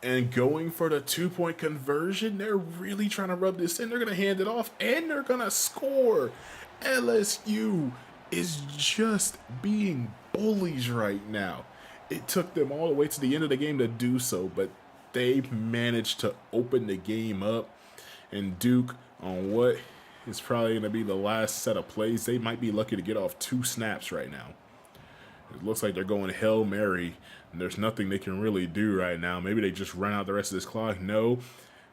And going for the 2-point conversion, they're really trying to rub this in. They're going to hand it off, and they're going to score. LSU is just being bullies right now. It took them all the way to the end of the game to do so, but they managed to open the game up. And Duke, on what is probably going to be the last set of plays, they might be lucky to get off 2 snaps right now. It looks like they're going Hail Mary, and there's nothing they can really do right now. Maybe they just run out the rest of this clock. No.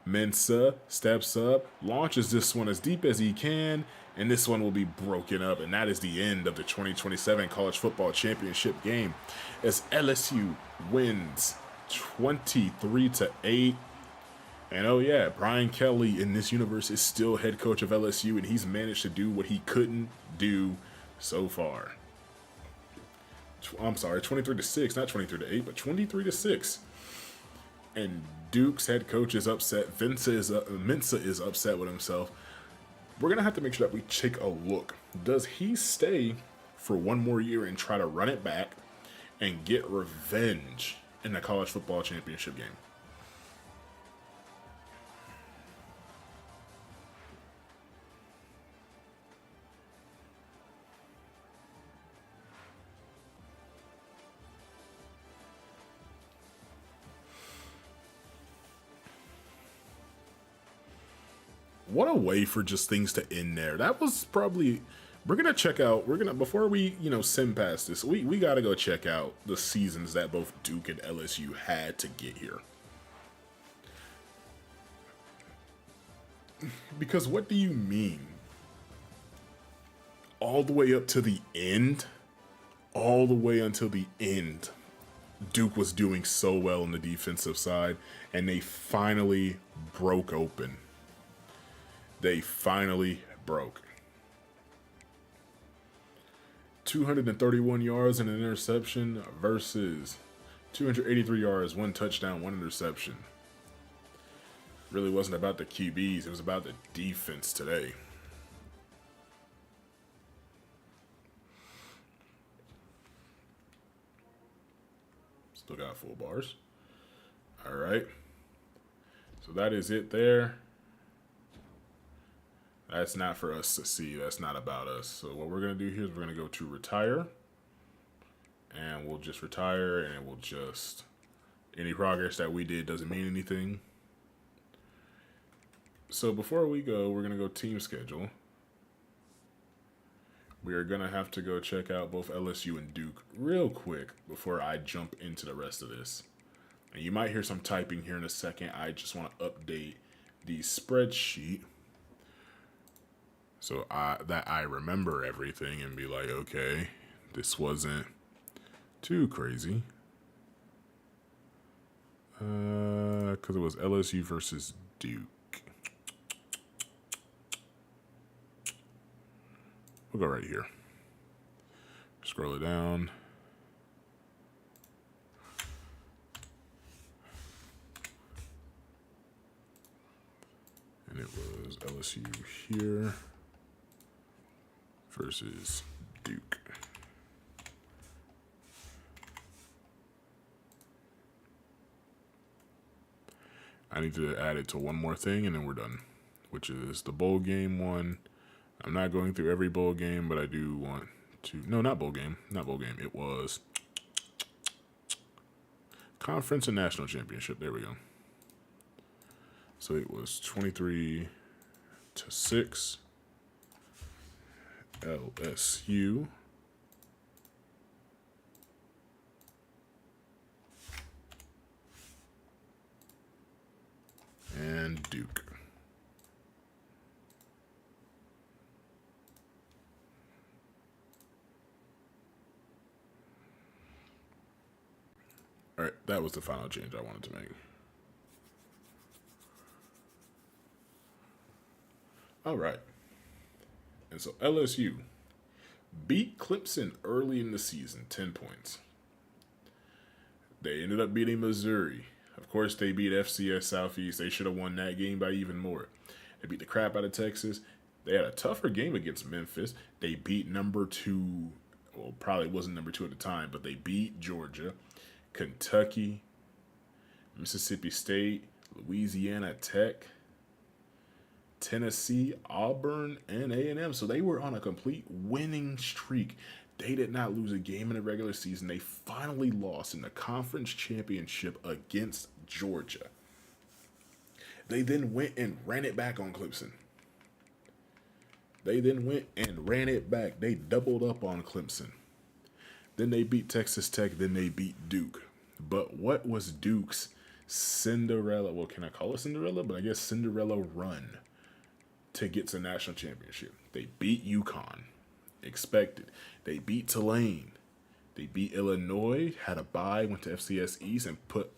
Mensa steps up, launches this one as deep as he can, and this one will be broken up. And that is the end of the 2027 College Football Championship game as LSU wins 23-8. And oh yeah, Brian Kelly in this universe is still head coach of LSU, and he's managed to do what he couldn't do so far. I'm sorry, 23-6, not 23-8, but 23-6. And Duke's head coach is upset. Mensa is upset with himself. We're going to have to make sure that we take a look. Does he stay for one more year and try to run it back and get revenge in the college football championship game? What a way for just things to end there. That was probably, before we, sim past this, we got to go check out the seasons that both Duke and LSU had to get here. Because what do you mean? All the way up to the end? All the way until the end, Duke was doing so well on the defensive side, and they finally broke open. They finally broke. 231 yards and an interception versus 283 yards, 1 touchdown, 1 interception. Really wasn't about the QBs. It was about the defense today. Still got full bars. All right. So that is it there. That's not for us to see. That's not about us. So what we're going to do here is we're going to go to retire. And we'll just retire, and we'll just... any progress that we did doesn't mean anything. So before we go, we're going to go team schedule. We are going to have to go check out both LSU and Duke real quick before I jump into the rest of this. And you might hear some typing here in a second. I just want to update the spreadsheet So I remember everything and be like, okay, this wasn't too crazy. Because it was LSU versus Duke. We'll go right here. Scroll it down. And it was LSU here versus Duke. I need to add it to one more thing and then we're done, which is the bowl game one. I'm not going through every bowl game, but I do want to. No, not bowl game. Not bowl game. It was conference and national championship. There we go. So it was 23-6 LSU. And Duke. All right, that was the final change I wanted to make. All right. And so LSU beat Clemson early in the season, 10 points. They ended up beating Missouri. Of course, they beat FCS Southeast. They should have won that game by even more. They beat the crap out of Texas. They had a tougher game against Memphis. They beat number 2. Well, probably wasn't number 2 at the time, but they beat Georgia, Kentucky, Mississippi State, Louisiana Tech, Tennessee, Auburn, and A&M. So they were on a complete winning streak. They did not lose a game in the regular season. They finally lost in the conference championship against Georgia. They then went and ran it back on Clemson. They doubled up on Clemson. Then they beat Texas Tech. Then they beat Duke. But what was Duke's Cinderella? Well, can I call it Cinderella? But I guess Cinderella run to get to national championship. They beat UConn. Expected. They beat Tulane. They beat Illinois. Had a bye. Went to FCS East and put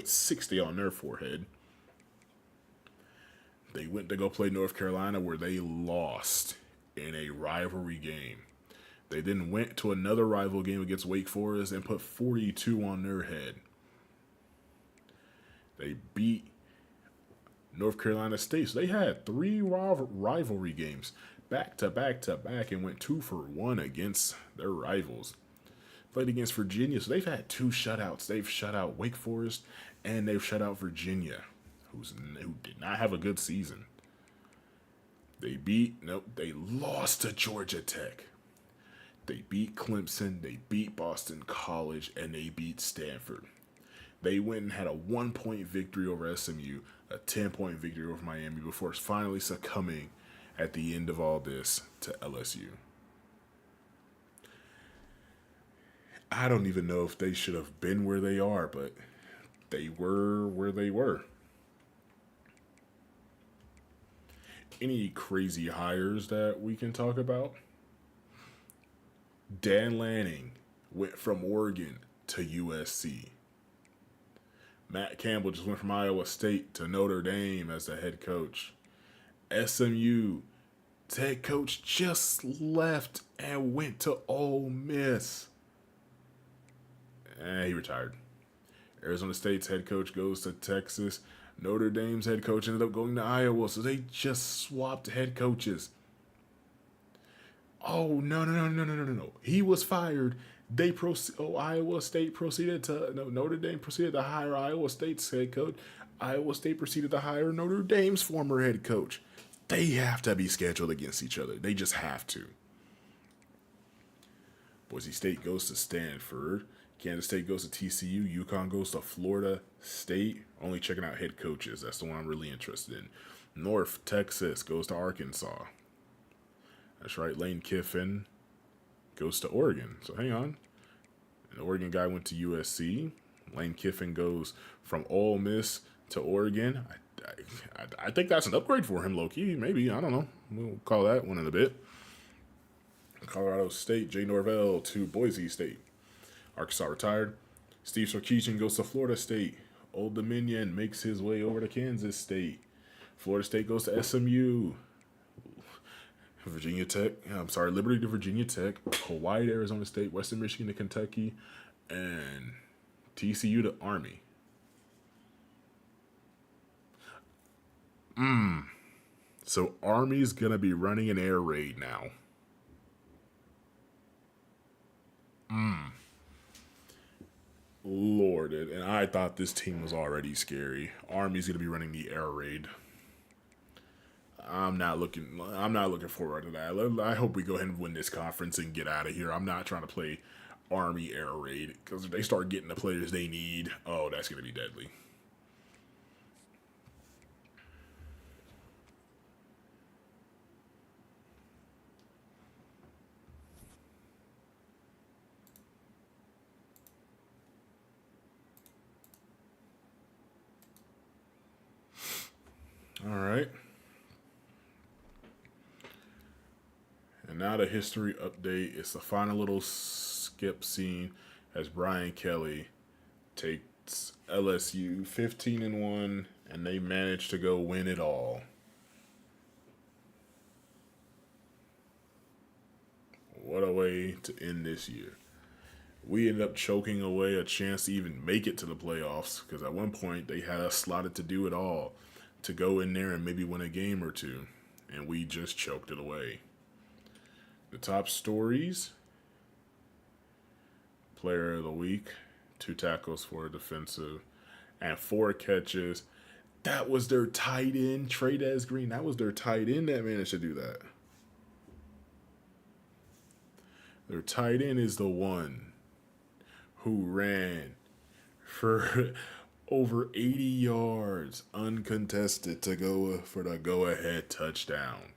60 on their forehead. They went to go play North Carolina where they lost in a rivalry game. They then went to another rival game against Wake Forest and put 42 on their head. They beat North Carolina State. So they had 3 rivalry games back to back to back and went 2 for 1 against their rivals. Played against Virginia. So they've had 2 shutouts. They've shut out Wake Forest and they've shut out Virginia, who did not have a good season. They lost to Georgia Tech. They beat Clemson, they beat Boston College, and they beat Stanford. They went and had a 1-point victory over SMU, a 10-point victory over Miami before finally succumbing at the end of all this to LSU. I don't even know if they should have been where they are, but they were where they were. Any crazy hires that we can talk about? Dan Lanning went from Oregon to USC. Matt Campbell just went from Iowa State to Notre Dame as the head coach. SMU head coach just left and went to Ole Miss. He retired. Arizona State's head coach goes to Texas. Notre Dame's head coach ended up going to Iowa, so they just swapped head coaches. Oh, no. He was fired. Iowa State proceeded to, Notre Dame proceeded to hire Iowa State's head coach. Iowa State proceeded to hire Notre Dame's former head coach. They have to be scheduled against each other. They just have to. Boise State goes to Stanford. Kansas State goes to TCU. UConn goes to Florida State. Only checking out head coaches. That's the one I'm really interested in. North Texas goes to Arkansas. That's right. Lane Kiffin goes to Oregon. So hang on. An Oregon guy went to USC. Lane Kiffin goes from Ole Miss to Oregon. I think that's an upgrade for him, low key. Maybe, I don't know. We'll call that one in a bit. Colorado State, Jay Norvell to Boise State. Arkansas retired. Steve Sarkisian goes to Florida State. Old Dominion makes his way over to Kansas State. Florida State goes to SMU. Liberty to Virginia Tech. Hawaii to Arizona State. Western Michigan to Kentucky. And TCU to Army. So Army's going to be running an air raid now. Lord, and I thought this team was already scary. Army's going to be running the air raid. I'm not looking forward to that. I hope we go ahead and win this conference and get out of here. I'm not trying to play Army air raid, because if they start getting the players they need, oh, that's going to be deadly. All right. And now the history update. It's the final little skip scene as Brian Kelly takes LSU 15-1, and they manage to go win it all. What a way to end this year. We ended up choking away a chance to even make it to the playoffs, because at one point they had us slotted to do it all, to go in there and maybe win a game or two, and we just choked it away. The top stories: Player of the Week, 2 tackles, 4 defensive, and 4 catches. That was their tight end, Trey Green. That was their tight end that managed to do that. Their tight end is the one who ran for over 80 yards uncontested to go for the go-ahead touchdown.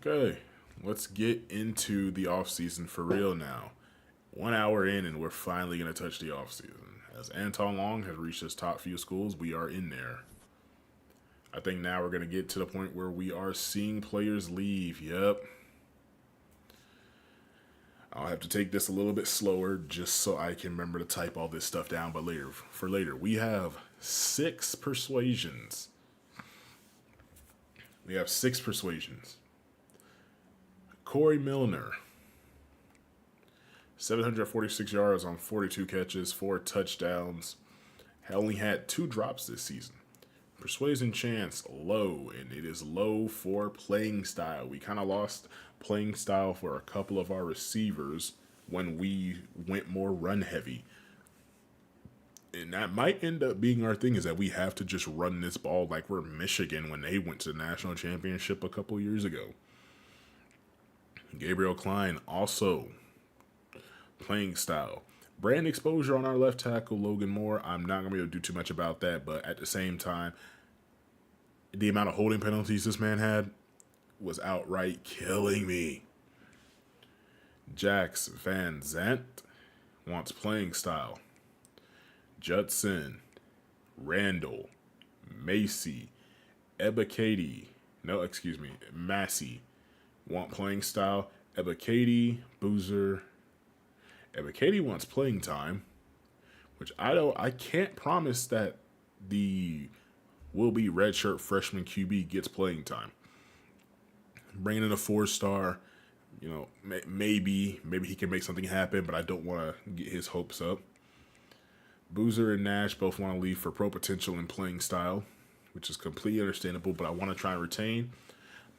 Okay, let's get into the offseason for real now. 1 hour in, and we're finally going to touch the offseason. As Anton Long has reached his top few schools, we are in there. I think now we're going to get to the point where we are seeing players leave. Yep. I'll have to take this a little bit slower just so I can remember to type all this stuff down. But later, we have 6 persuasions. Corey Milner, 746 yards on 42 catches, 4 touchdowns. Only had 2 drops this season. Persuasion chance low, and it is low for playing style. We kind of lost playing style for a couple of our receivers when we went more run heavy. And that might end up being our thing, is that we have to just run this ball like we're Michigan when they went to the national championship a couple years ago. Gabriel Klein, also playing style. Brand exposure on our left tackle, Logan Moore. I'm not going to be able to do too much about that, but at the same time, the amount of holding penalties this man had was outright killing me. Jax Van Zant wants playing style. Judson, Randall, Massey want playing style. Ebiketie, Boozer. Ebiketie wants playing time, which I can't promise that the will-be redshirt freshman QB gets playing time. Bringing in a 4-star, maybe he can make something happen, but I don't want to get his hopes up. Boozer and Nash both want to leave for pro potential and playing style, which is completely understandable, but I want to try and retain.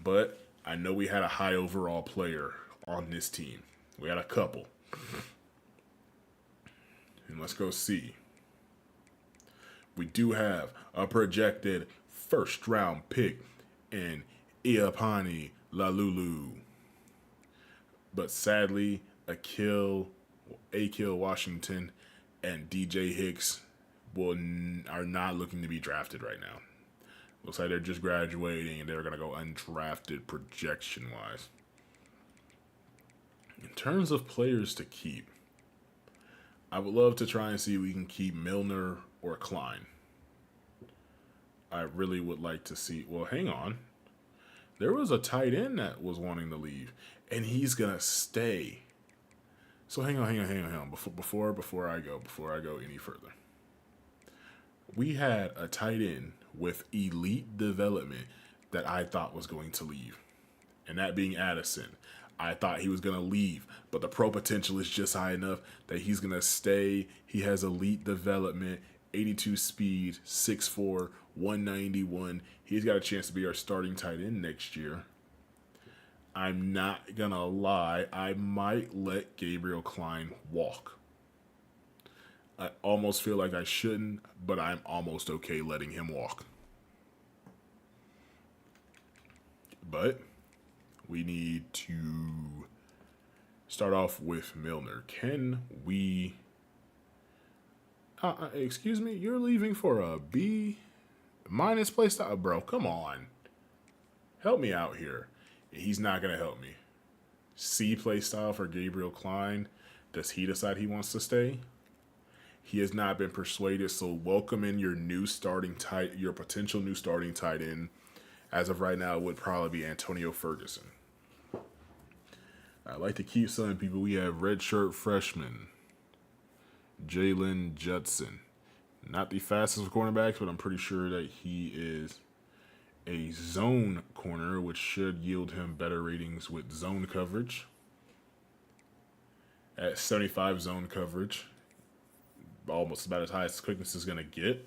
But I know we had a high overall player on this team. We had a couple. And let's go see. We do have a projected first-round pick in Iapani Lalulu. But sadly, Akil Washington and DJ Hicks are not looking to be drafted right now. Looks like they're just graduating and they're going to go undrafted projection-wise. In terms of players to keep, I would love to try and see if we can keep Milner or Klein. I really would like to see. Well, hang on. There was a tight end that was wanting to leave, and he's gonna stay. So hang on. Before I go any further, we had a tight end with elite development that I thought was going to leave, and that being Addison. I thought he was going to leave, but the pro potential is just high enough that he's going to stay. He has elite development, 82 speed, 6'4", 191. He's got a chance to be our starting tight end next year. I'm not going to lie, I might let Gabriel Klein walk. I almost feel like I shouldn't, but I'm almost okay letting him walk. But we need to start off with Milner. Can we... excuse me, you're leaving for a B minus playstyle? Bro, come on. Help me out here. He's not going to help me. C playstyle for Gabriel Klein. Does he decide he wants to stay? He has not been persuaded, so welcome in your your potential new starting tight end. As of right now, it would probably be Antonio Ferguson. I like to keep some people. We have redshirt freshman, Jalen Judson. Not the fastest of cornerbacks, but I'm pretty sure that he is a zone corner, which should yield him better ratings with zone coverage. At 75 zone coverage, almost about as high as quickness is going to get.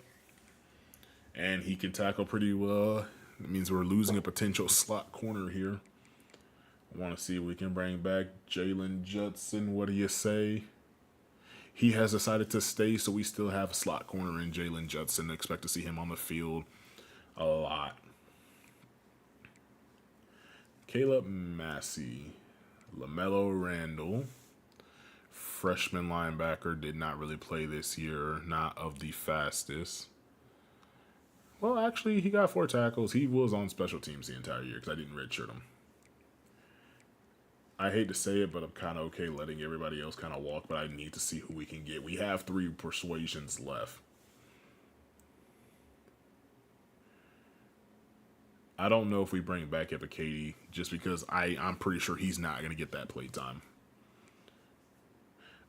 And he can tackle pretty well. It means we're losing a potential slot corner here. I want to see if we can bring back Jalen Judson. What do you say? He has decided to stay, so we still have a slot corner in Jalen Judson. Expect to see him on the field a lot. Caleb Massey, LaMelo Randall, freshman linebacker, did not really play this year, not of the fastest. Well, actually, he got 4 tackles. He was on special teams the entire year because I didn't redshirt him. I hate to say it, but I'm kind of okay letting everybody else kind of walk, but I need to see who we can get. We have 3 persuasions left. I don't know if we bring back Epicady just because I'm pretty sure he's not going to get that play time.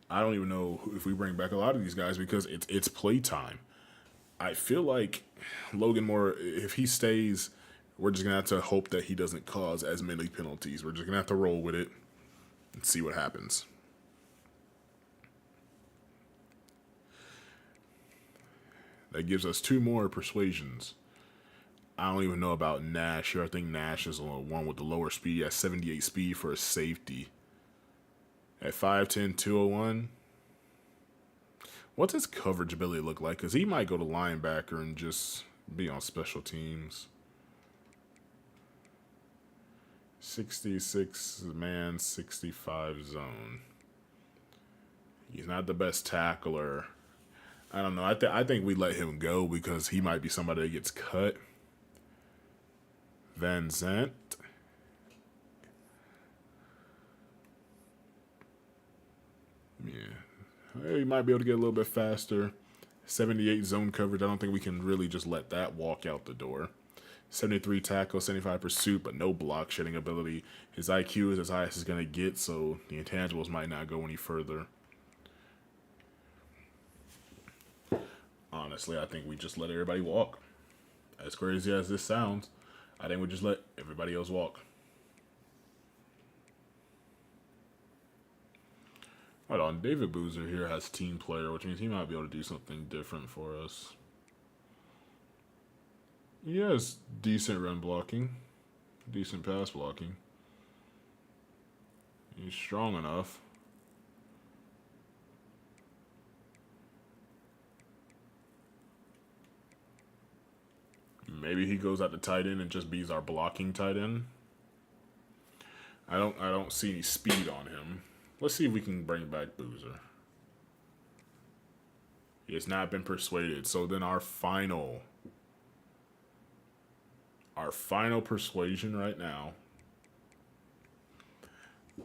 I don't even know if we bring back a lot of these guys because it's play time. I feel like Logan Moore, if he stays, we're just going to have to hope that he doesn't cause as many penalties. We're just going to have to roll with it and see what happens. That gives us 2 more persuasions. I don't even know about Nash here. I think Nash is the one with the lower speed at 78 speed for a safety. At 5'10", 201. What's his coverage ability look like? Because he might go to linebacker and just be on special teams. 66 man, 65 zone. He's not the best tackler. I don't know. I think we let him go because he might be somebody that gets cut. Van Zant. Yeah. He might be able to get a little bit faster. 78 zone coverage. I don't think we can really just let that walk out the door. 73 tackle, 75 pursuit, but no block shedding ability. His IQ is as high as it's going to get, so the intangibles might not go any further. Honestly, I think we just let everybody walk. As crazy as this sounds, I think we just let everybody else walk. Hold on, David Boozer here has team player, which means he might be able to do something different for us. He has decent run blocking, decent pass blocking. He's strong enough. Maybe he goes out to tight end and just be our blocking tight end. I don't see any speed on him. Let's see if we can bring back Boozer. He has not been persuaded. So then our final persuasion right now,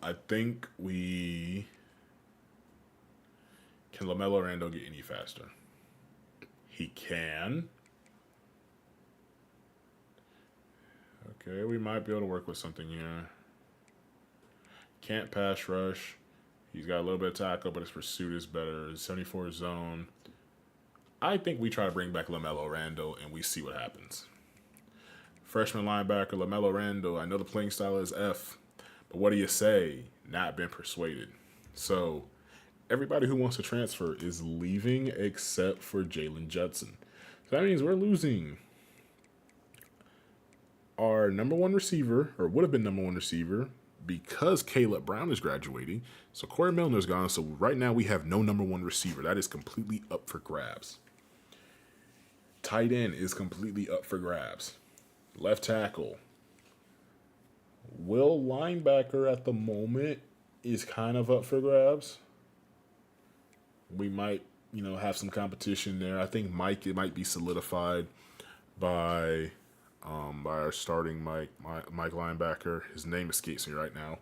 I think we... Can LaMelo Randall get any faster? He can. Okay, we might be able to work with something here. Can't pass rush. He's got a little bit of tackle, but his pursuit is better. 74 zone. I think we try to bring back LaMelo Randall, and we see what happens. Freshman linebacker LaMelo Randall. I know the playing style is F, but what do you say? Not been persuaded. So everybody who wants to transfer is leaving except for Jalen Judson. So that means we're losing our number one receiver, or would have been number one receiver, because Caleb Brown is graduating. So Corey Milner's gone. So right now we have no number one receiver. That is completely up for grabs. Tight end is completely up for grabs. Left tackle. Will linebacker at the moment is kind of up for grabs. We might, have some competition there. I think Mike, it might be solidified by our starting Mike linebacker. His name escapes me right now.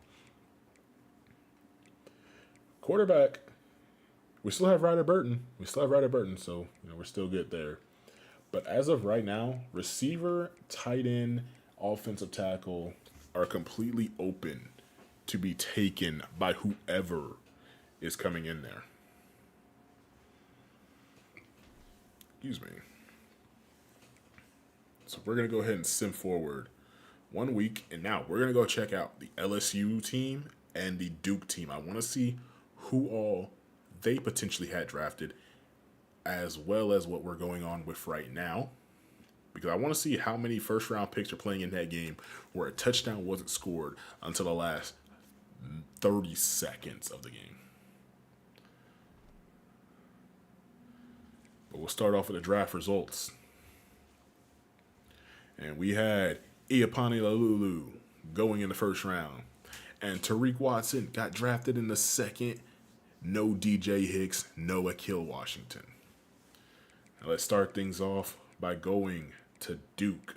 Quarterback, we still have Ryder Burton. So we're still good there. But as of right now, receiver, tight end, offensive tackle are completely open to be taken by whoever is coming in there. Excuse me. So we're going to go ahead and sim forward 1 week. And now we're going to go check out the LSU team and the Duke team. I want to see who all they potentially had drafted, as well as what we're going on with right now. Because I want to see how many first-round picks are playing in that game where a touchdown wasn't scored until the last 30 seconds of the game. But we'll start off with the draft results. And we had Iapani Lalulu going in the first round. And Tariq Watson got drafted in the second. No DJ Hicks, no Akil Washington. Now let's start things off by going to Duke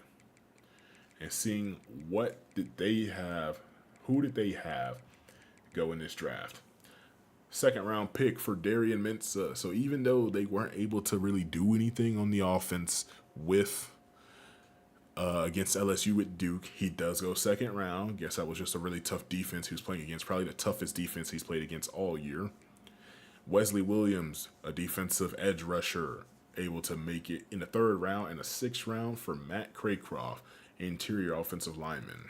and seeing what did they have, who did they have go in this draft. Second round pick for Darian Mensah. So even though they weren't able to really do anything on the offense with against LSU with Duke, he does go second round. Guess that was just a really tough defense he was playing against. Probably the toughest defense he's played against all year. Wesley Williams, a defensive edge rusher, able to make it in the third round, and a sixth round for Matt Craycroft, interior offensive lineman.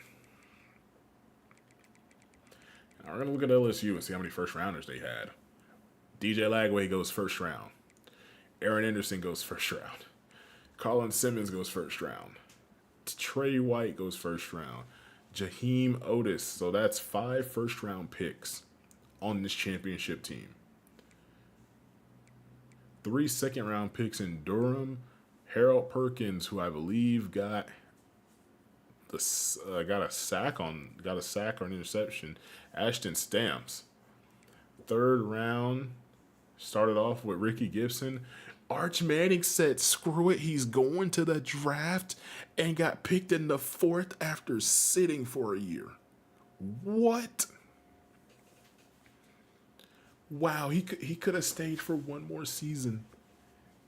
Now we're going to look at LSU and see how many first rounders they had. DJ Lagway goes first round. Aaron Anderson goes first round. Colin Simmons goes first round. Trey White goes first round. Jaheim Otis. So that's 5 first round picks on this championship team. 3 second round picks in Durham. Harold Perkins, who I believe got a sack or an interception. Ashton Stamps. Third round started off with Ricky Gibson. Arch Manning said, screw it, he's going to the draft, and got picked in the 4th after sitting for a year. What? Wow, he could have stayed for one more season,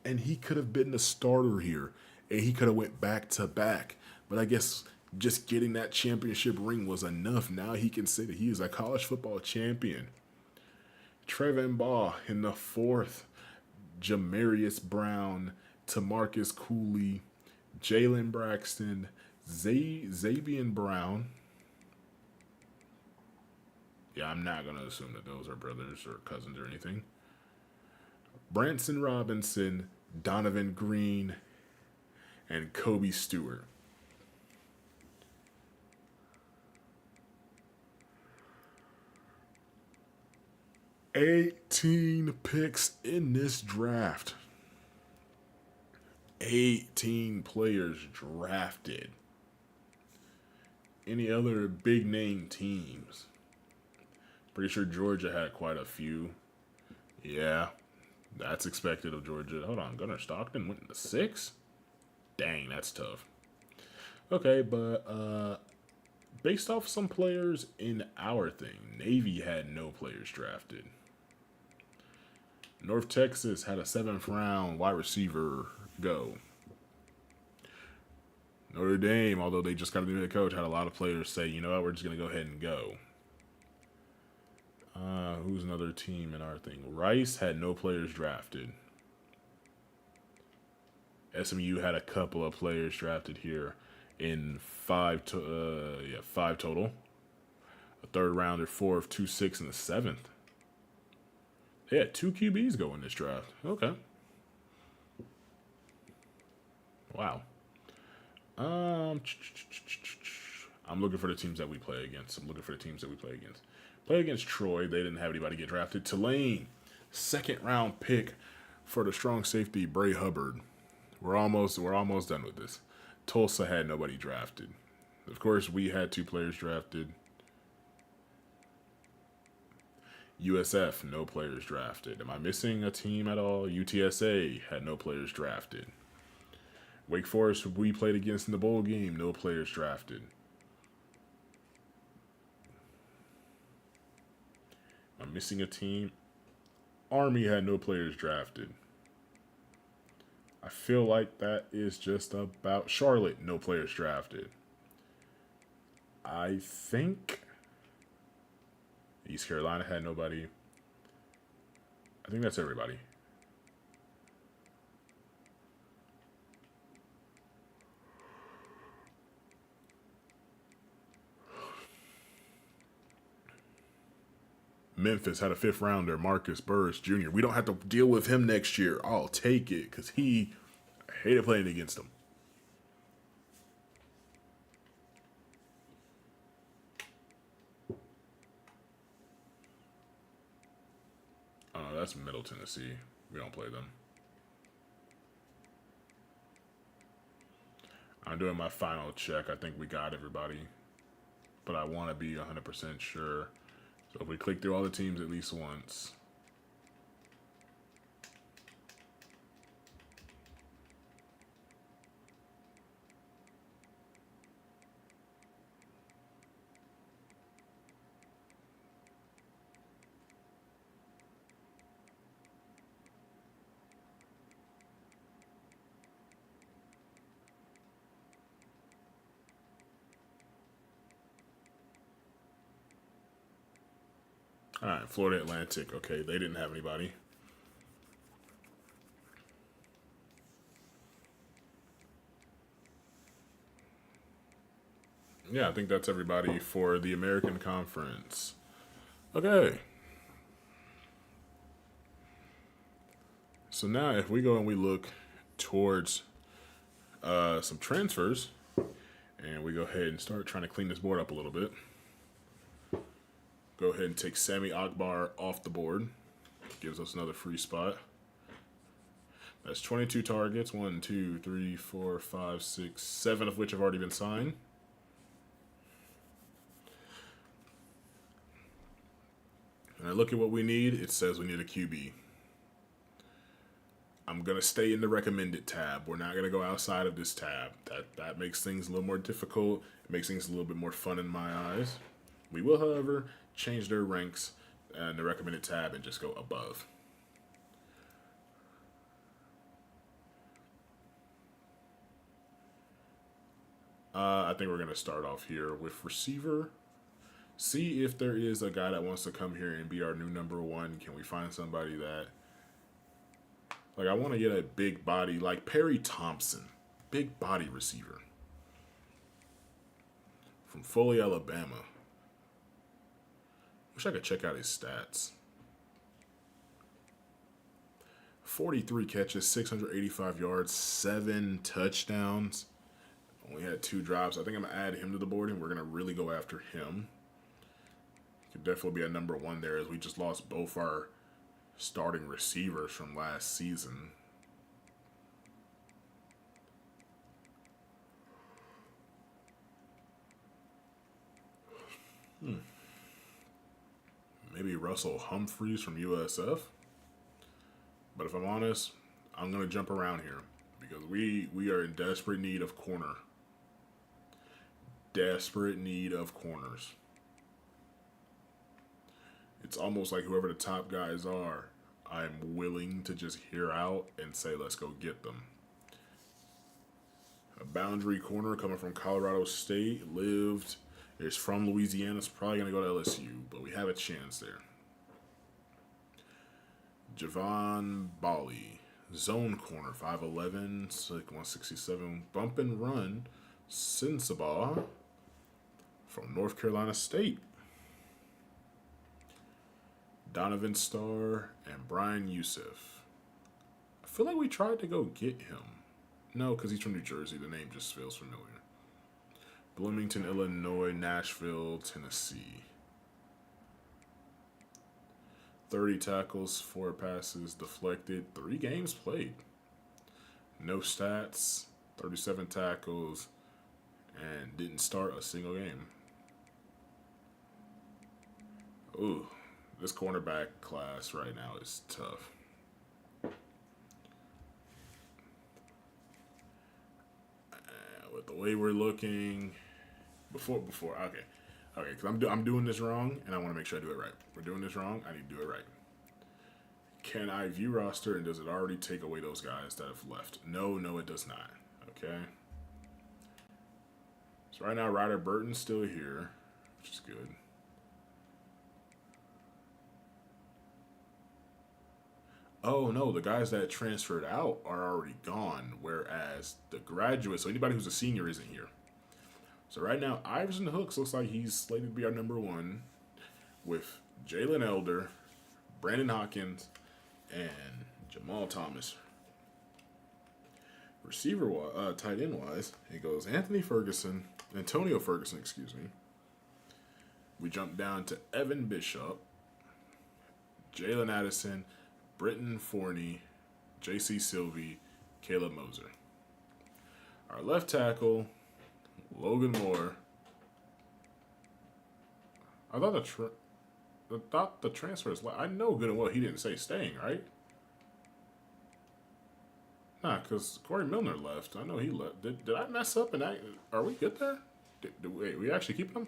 and he could have been the starter here, and he could have went back to back. But I guess just getting that championship ring was enough. Now he can say that he is a college football champion. Trevin Baugh in the 4th. Jamarius Brown, Tamarcus Cooley, Jalen Braxton, Xavier Brown. Yeah, I'm not going to assume that those are brothers or cousins or anything. Branson Robinson, Donovan Green, and Kobe Stewart. $18 picks in this draft. 18 players drafted. Any other big name teams? Pretty sure Georgia had quite a few. Yeah, that's expected of Georgia. Hold on, Gunnar Stockton went in the 6th? Dang, that's tough. Okay, but based off some players in our thing, Navy had no players drafted. North Texas had a 7th round wide receiver Go. Notre Dame, although they just got a new head coach, had a lot of players say, you know what, we're just going to go ahead and go. Who's another team in our thing? Rice had no players drafted. SMU had a couple of players drafted here in five total. A third rounder, 4th, 2, 6, and the 7th. They had 2 QBs go in this draft. Okay. Wow. I'm looking for the teams that we play against. Play against Troy. They didn't have anybody get drafted. Tulane, 2nd round pick for the strong safety Bray Hubbard. We're almost done with this. Tulsa had nobody drafted. Of course, we had 2 players drafted. USF, no players drafted. Am I missing a team at all? UTSA had no players drafted. Wake Forest, we played against in the bowl game, no players drafted. I'm missing a team. Army had no players drafted. I feel like that is just about Charlotte, no players drafted. I think East Carolina had nobody. I think that's everybody. Memphis had a 5th rounder, Marcus Burris Jr. We don't have to deal with him next year. I'll take it because I hated playing against him. Oh, no, that's Middle Tennessee. We don't play them. I'm doing my final check. I think we got everybody. But I want to be 100% sure. So if we click through all the teams at least once. All right, Florida Atlantic. Okay, they didn't have anybody. Yeah, I think that's everybody for the American Conference. Okay. So now if we go and we look towards some transfers, and we go ahead and start trying to clean this board up a little bit. Go ahead and take Sami Akbar off the board. Gives us another free spot. That's 22 targets. 1, 2, 3, 4, 5, 6, 7 of which have already been signed. And I look at what we need. It says we need a QB. I'm going to stay in the recommended tab. We're not going to go outside of this tab. That makes things a little more difficult. It makes things a little bit more fun in my eyes. We will, however, change their ranks in the recommended tab and just go above. I think we're going to start off here with receiver. See if there is a guy that wants to come here and be our new number 1. Can we find somebody that... Like, I want to get a big body, like Perry Thompson. Big body receiver. From Foley, Alabama. Wish I could check out his stats. 43 catches, 685 yards, 7 touchdowns. Only had 2 drops. I think I'm going to add him to the board, and we're going to really go after him. Could definitely be a number 1 there, as we just lost both our starting receivers from last season. Maybe Russell Humphreys from USF. But if I'm honest, I'm going to jump around here because we are in desperate need of corner. Desperate need of corners. It's almost like whoever the top guys are, I'm willing to just hear out and say, let's go get them. A boundary corner coming from Colorado State, is from Louisiana, is probably going to go to LSU, but we have a chance there. Javon Bali, zone corner, 5'11", slick 167, bump and run, Sensabaugh from North Carolina State. Donovan Starr and Brian Youssef. I feel like we tried to go get him. No, because he's from New Jersey. The name just feels familiar. Bloomington, Illinois, Nashville, Tennessee. 30 tackles, 4 passes, deflected, 3 games played. No stats, 37 tackles, and didn't start a single game. Ooh, this cornerback class right now is tough. With the way we're looking, okay, because I'm doing this wrong, and I want to make sure I do it right. We're doing this wrong. I need to do it right. Can I view roster, and does it already take away those guys that have left? No, it does not. Okay. So right now, Ryder Burton's still here, which is good. Oh no, the guys that transferred out are already gone, whereas the graduates, so anybody who's a senior isn't here. So right now, Iverson Hooks looks like he's slated to be our number 1, with Jalen Elder, Brandon Hawkins, and Jamal Thomas. Receiver, tight end wise, it goes Antonio Ferguson. We jump down to Evan Bishop, Jalen Addison, Britton Forney, J.C. Sylvie, Caleb Moser. Our left tackle, Logan Moore. I thought the transfer is. I know good and well he didn't say staying, right? Nah, because Corey Milner left. I know he left. Did I mess up? Are we good there? Wait, we actually keep him?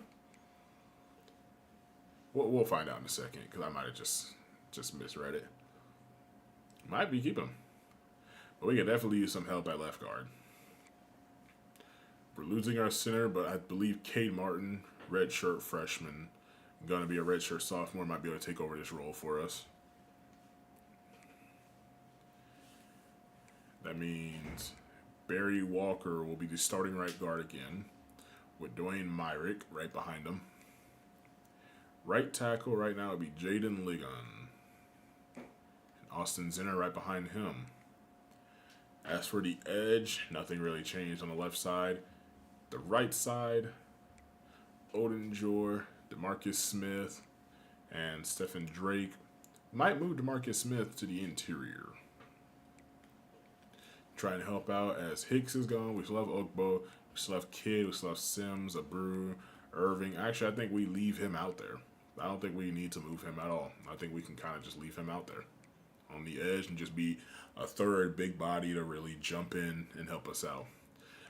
We'll find out in a second, because I might have just misread it. Might be keep him. But we could definitely use some help at left guard. We're losing our center, but I believe Cade Martin, redshirt freshman, going to be a redshirt sophomore, might be able to take over this role for us. That means Barry Walker will be the starting right guard again, with Dwayne Myrick right behind him. Right tackle right now would be Jaden Ligon. And Austin Zinner right behind him. As for the edge, nothing really changed on the left side. The right side, Odin Jor, DeMarcus Smith, and Stephen Drake. Might move DeMarcus Smith to the interior. Trying to help out as Hicks is gone. We still have Ogbo. We still have Kidd. We still have Sims, Abreu, Irving. Actually, I think we leave him out there. I don't think we need to move him at all. I think we can kind of just leave him out there on the edge and just be a third big body to really jump in and help us out.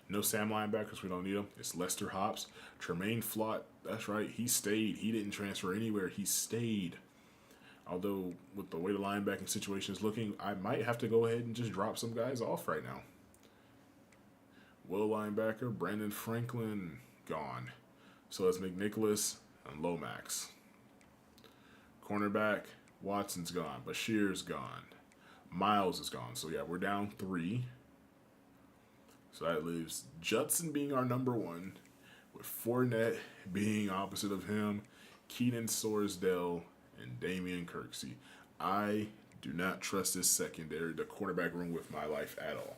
No Sam linebackers. We don't need him. It's Lester Hops. Tremaine Flott. That's right. He stayed. He didn't transfer anywhere. He stayed. Although, with the way the linebacking situation is looking, I might have to go ahead and just drop some guys off right now. Will linebacker, Brandon Franklin, gone. So it's McNicholas and Lomax. Cornerback, Watson's gone. Bashir's gone. Miles is gone. So, yeah, we're down 3. So that leaves Judson being our number 1, with Fournette being opposite of him, Keenan Sorsdale, and Damian Kirksey. I do not trust this secondary, the quarterback room, with my life at all.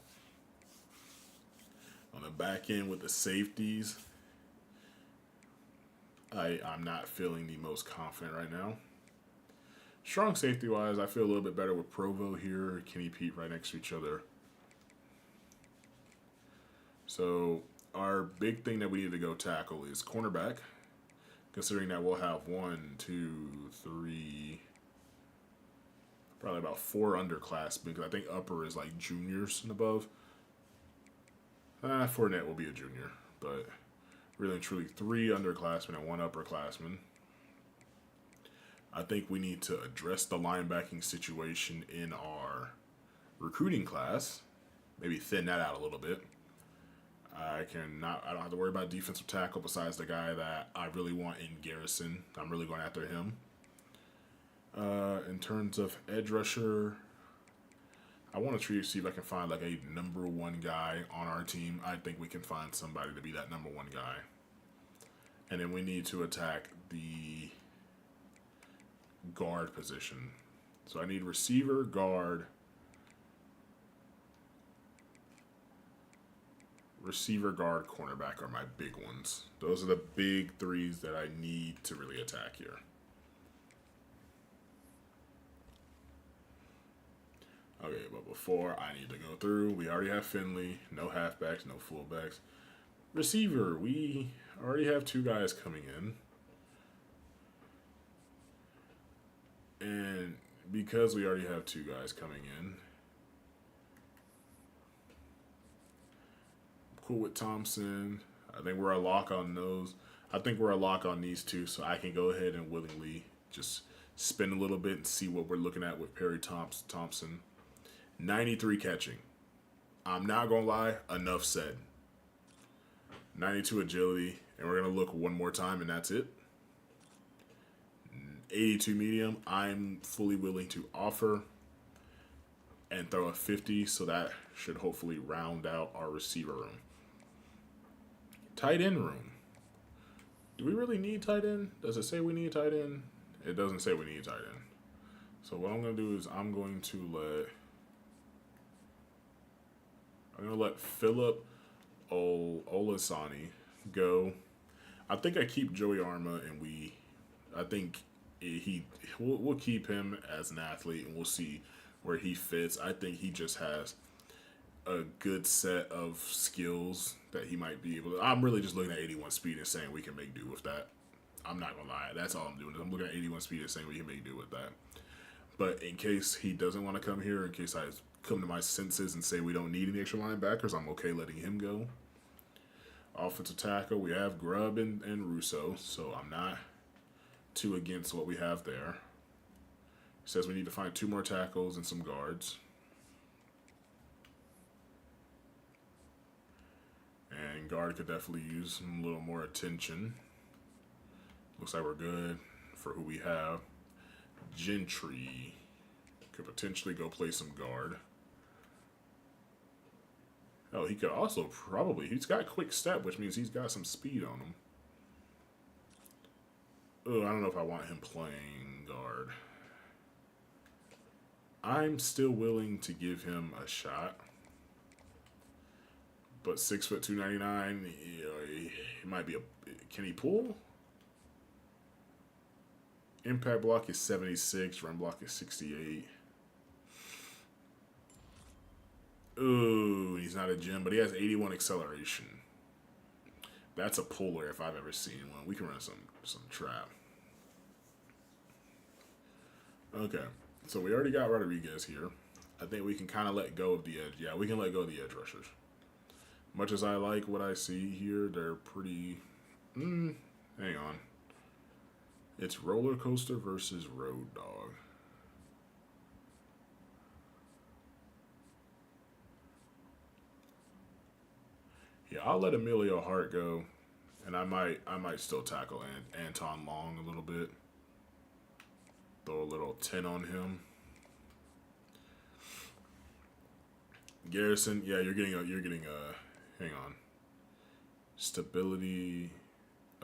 On the back end with the safeties, I'm not feeling the most confident right now. Strong safety-wise, I feel a little bit better with Provo here, Kenny Pete right next to each other. So our big thing that we need to go tackle is cornerback, considering that we'll have 1, 2, 3, probably about 4 underclassmen, because I think upper is like juniors and above. Fournette will be a junior, but really and truly 3 underclassmen and 1 upperclassman. I think we need to address the linebacking situation in our recruiting class, maybe thin that out a little bit. I don't have to worry about defensive tackle besides the guy that I really want in Garrison. I'm really going after him. In terms of edge rusher, I want to see if I can find like a number one guy on our team. I think we can find somebody to be that number one guy. And then we need to attack the guard position. So I need receiver, guard, cornerback are my big ones. Those are the big threes that I need to really attack here. Okay, but before I need to go through, we already have Finley, no halfbacks, no fullbacks. Receiver, we already have two guys coming in. And because we already have two guys coming in, I'm cool with Thompson. I think we're a lock on those. I think we're a lock on these two, so I can go ahead and willingly just spin a little bit and see what we're looking at with Perry Thompson. 93 catching. I'm not going to lie, enough said. 92 agility, and we're going to look one more time, and that's it. 82 medium, I'm fully willing to offer and throw a 50, so that should hopefully round out our receiver room. Tight end room. Do we really need tight end? Does it say we need tight end? It doesn't say we need tight end. So what I'm going to do is I'm going to let Philip Olasani go. I think I keep Joey Arma, and we'll keep him as an athlete, and we'll see where he fits. I think he just has a good set of skills that he might be able to. I'm really just looking at 81 speed and saying we can make do with that. I'm not gonna lie, that's all I'm doing. I'm looking at 81 speed and saying we can make do with that. But in case he doesn't want to come here, in case I come to my senses and say we don't need any extra linebackers, I'm okay letting him go. Offensive tackle, we have Grubb and Russo, so I'm not too against what we have there. It says we need to find 2 more tackles and some guards. And guard could definitely use a little more attention. Looks like we're good for who we have. Gentry could potentially go play some guard. Oh, he could also he's got quick step, which means he's got some speed on him. Oh, I don't know if I want him playing guard. I'm still willing to give him a shot. But 6 foot 299, he might be can he pull? Impact block is 76, run block is 68. Ooh, he's not a gem, but he has 81 acceleration. That's a puller if I've ever seen one. We can run some trap. Okay, so we already got Rodriguez here. I think we can kind of let go of the edge. Yeah, we can let go of the edge rushers. Much as I like what I see here, they're pretty... hang on. It's roller coaster versus road dog. Yeah, I'll let Emilio Hart go, and I might still tackle Anton Long a little bit. Throw a little 10 on him. Garrison, yeah, you're getting a hang on. Stability.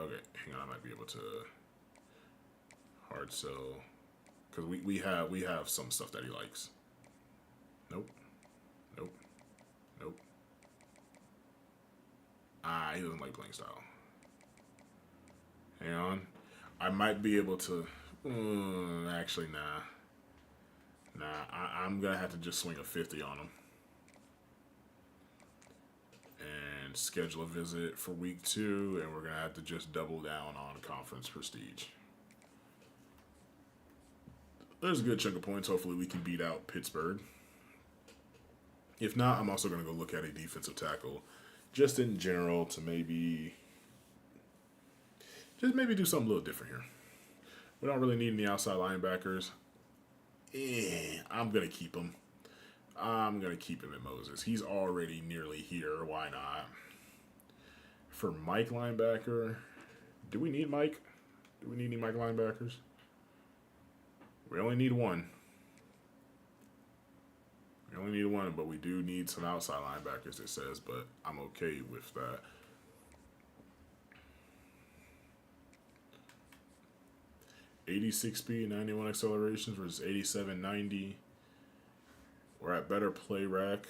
Okay, hang on, I might be able to hard sell because we have some stuff that he likes. Nope. He doesn't like playing style. Hang on. I might be able to actually nah. I'm gonna have to just swing a 50 on him. And schedule a visit for week 2, and we're gonna have to just double down on conference prestige. There's a good chunk of points. Hopefully we can beat out Pittsburgh. If not, I'm also going to go look at a defensive tackle just in general to maybe do something a little different here. We don't really need any outside linebackers. I'm going to keep him. I'm going to keep him at Moses. He's already nearly here. Why not? For Mike linebacker, do we need Mike? Do we need any Mike linebackers? We only need one. We only need one, but we do need some outside linebackers, it says, but I'm okay with that. '86 speed, 91 accelerations versus 87, 90. We're at better play rack,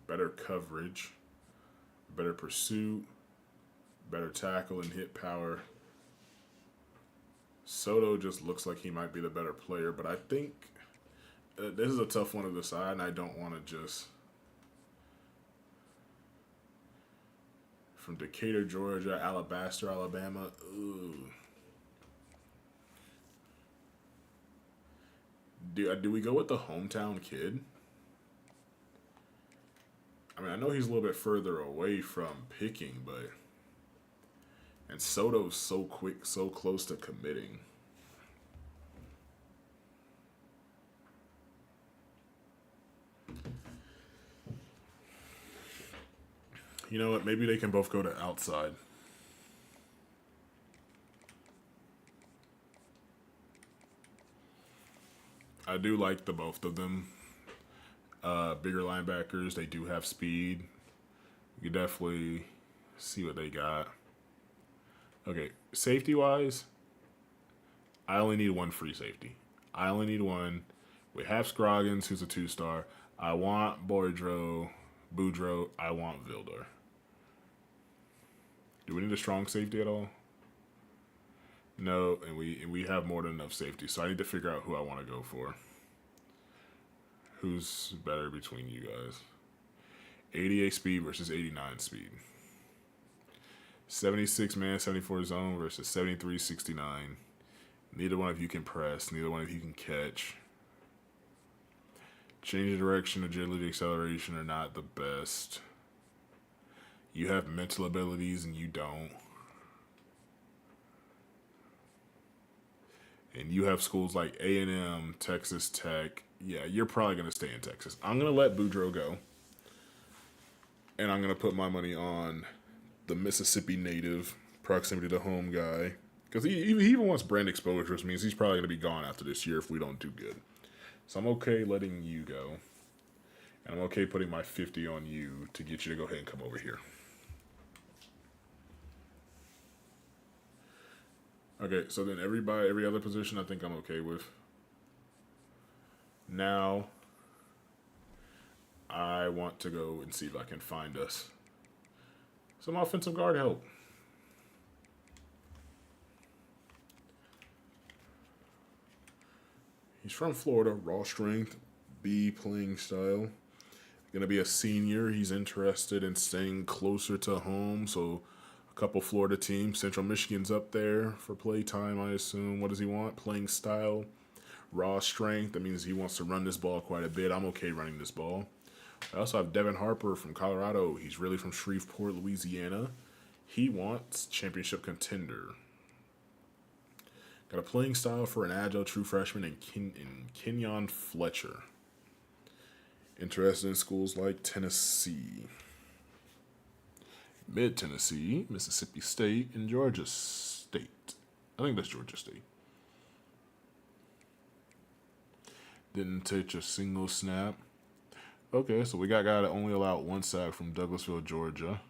better coverage, better pursuit, better tackle and hit power. Soto just looks like he might be the better player, but I think this is a tough one to decide, and I don't want to just... From Decatur, Georgia, Alabaster, Alabama. Ooh. Do we go with the hometown kid? I mean, I know he's a little bit further away from picking, but... And Soto's so quick, so close to committing. You know what? Maybe they can both go to outside. I do like the both of them. Bigger linebackers, they do have speed. You can definitely see what they got. Okay, safety-wise, I only need one free safety. I only need one. We have Scroggins, who's a 2-star. I want Boudreaux. I want Vildor. Do we need a strong safety at all? No, and we have more than enough safety, so I need to figure out who I want to go for. Who's better between you guys? 88 speed versus 89 speed. 76 man, 74 zone versus 73, 69. Neither one of you can press. Neither one of you can catch. Change of direction, agility, acceleration are not the best. You have mental abilities and you don't. And you have schools like A&M, Texas Tech. Yeah, you're probably going to stay in Texas. I'm going to let Boudreaux go. And I'm going to put my money on the Mississippi native, proximity to home guy. Because he even wants brand exposure, which means he's probably going to be gone after this year if we don't do good. So I'm okay letting you go. And I'm okay putting my 50 on you to get you to go ahead and come over here. Okay, so then every other position I think I'm okay with. Now, I want to go and see if I can find us some offensive guard help. He's from Florida, raw strength, B playing style. Gonna be a senior. He's interested in staying closer to home, so a couple Florida teams. Central Michigan's up there for play time, I assume. What does he want? Playing style, raw strength. That means he wants to run this ball quite a bit. I'm okay running this ball. I also have Devin Harper from Colorado. He's really from Shreveport, Louisiana. He wants championship contender. Got a playing style for an agile true freshman in Kenyon Fletcher. Interested in schools like Tennessee, Mid-Tennessee, Mississippi State, and Georgia State. I think that's Georgia State. Didn't take a single snap. Okay, so we got a guy that only allowed one sack from Douglasville, Georgia.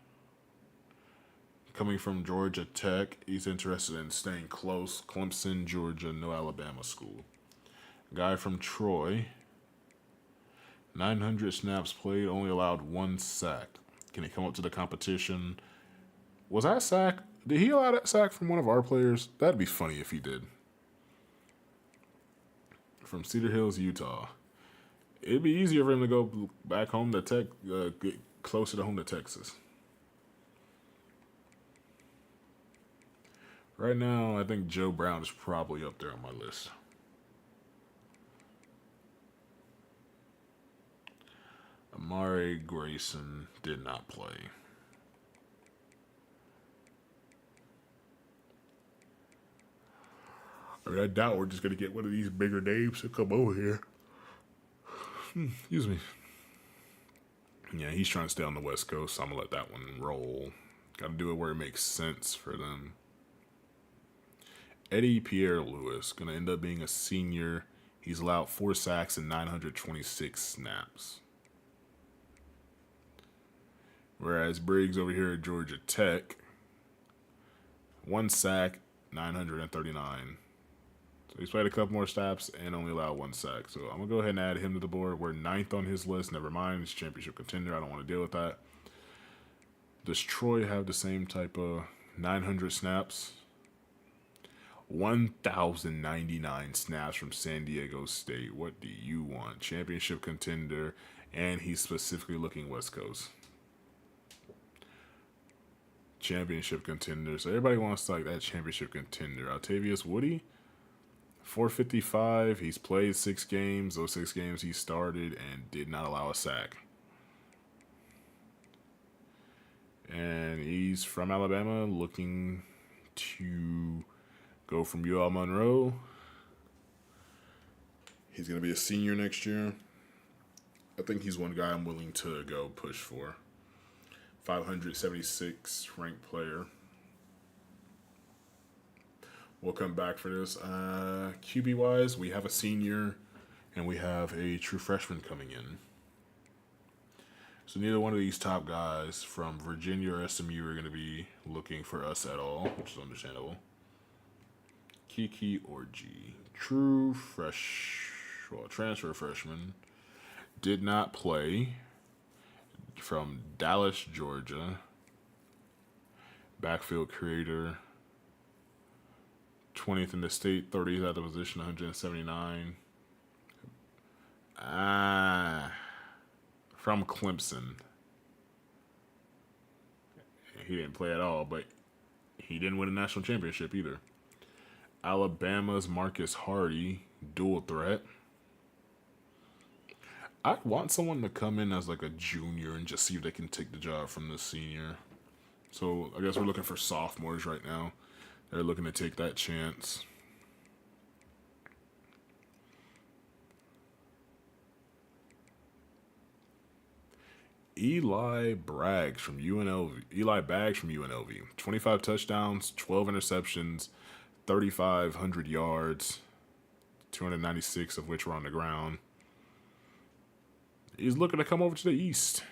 Coming from Georgia Tech, he's interested in staying close. Clemson, Georgia, no Alabama school. Guy from Troy, 900 snaps played, only allowed one sack. Can he come up to the competition? Was that a sack? Did he allow that sack from one of our players? That'd be funny if he did. From Cedar Hills, Utah. It'd be easier for him to go back home to get closer to home to Texas. Right now, I think Joe Brown is probably up there on my list. Amari Grayson did not play. I mean, I doubt we're just going to get one of these bigger names to come over here. Excuse me. Yeah, he's trying to stay on the West Coast, so I'm going to let that one roll. Got to do it where it makes sense for them. Eddie Pierre-Louis, going to end up being a senior. He's allowed 4 sacks and 926 snaps. Whereas Briggs over here at Georgia Tech, 1 sack, 939. So he's played a couple more snaps and only allowed 1 sack. So I'm going to go ahead and add him to the board. We're 9th on his list. Never mind. He's championship contender. I don't want to deal with that. Does Troy have the same type of 900 snaps? 1,099 snaps from San Diego State. What do you want? Championship contender, and he's specifically looking West Coast. Championship contender. So everybody wants like that championship contender. Octavius Woody, 455. He's played 6 games. Those 6 games he started and did not allow a sack. And he's from Alabama, looking to go from UL Monroe. He's going to be a senior next year. I think he's one guy I'm willing to go push for. 576 ranked player. We'll come back for this. QB-wise, we have a senior and we have a true freshman coming in. So neither one of these top guys from Virginia or SMU are going to be looking for us at all, which is understandable. Kiki or G. Transfer freshman. Did not play. From Dallas, Georgia. Backfield creator. 20th in the state, 30th at the position, 179. From Clemson. He didn't play at all, but he didn't win a national championship either. Alabama's Marcus Hardy, dual threat. I want someone to come in as like a junior and just see if they can take the job from the senior. So I guess we're looking for sophomores right now. They're looking to take that chance. Eli Baggs from UNLV. 25 touchdowns, 12 interceptions, 3,500 yards, 296 of which were on the ground. He's looking to come over to the East.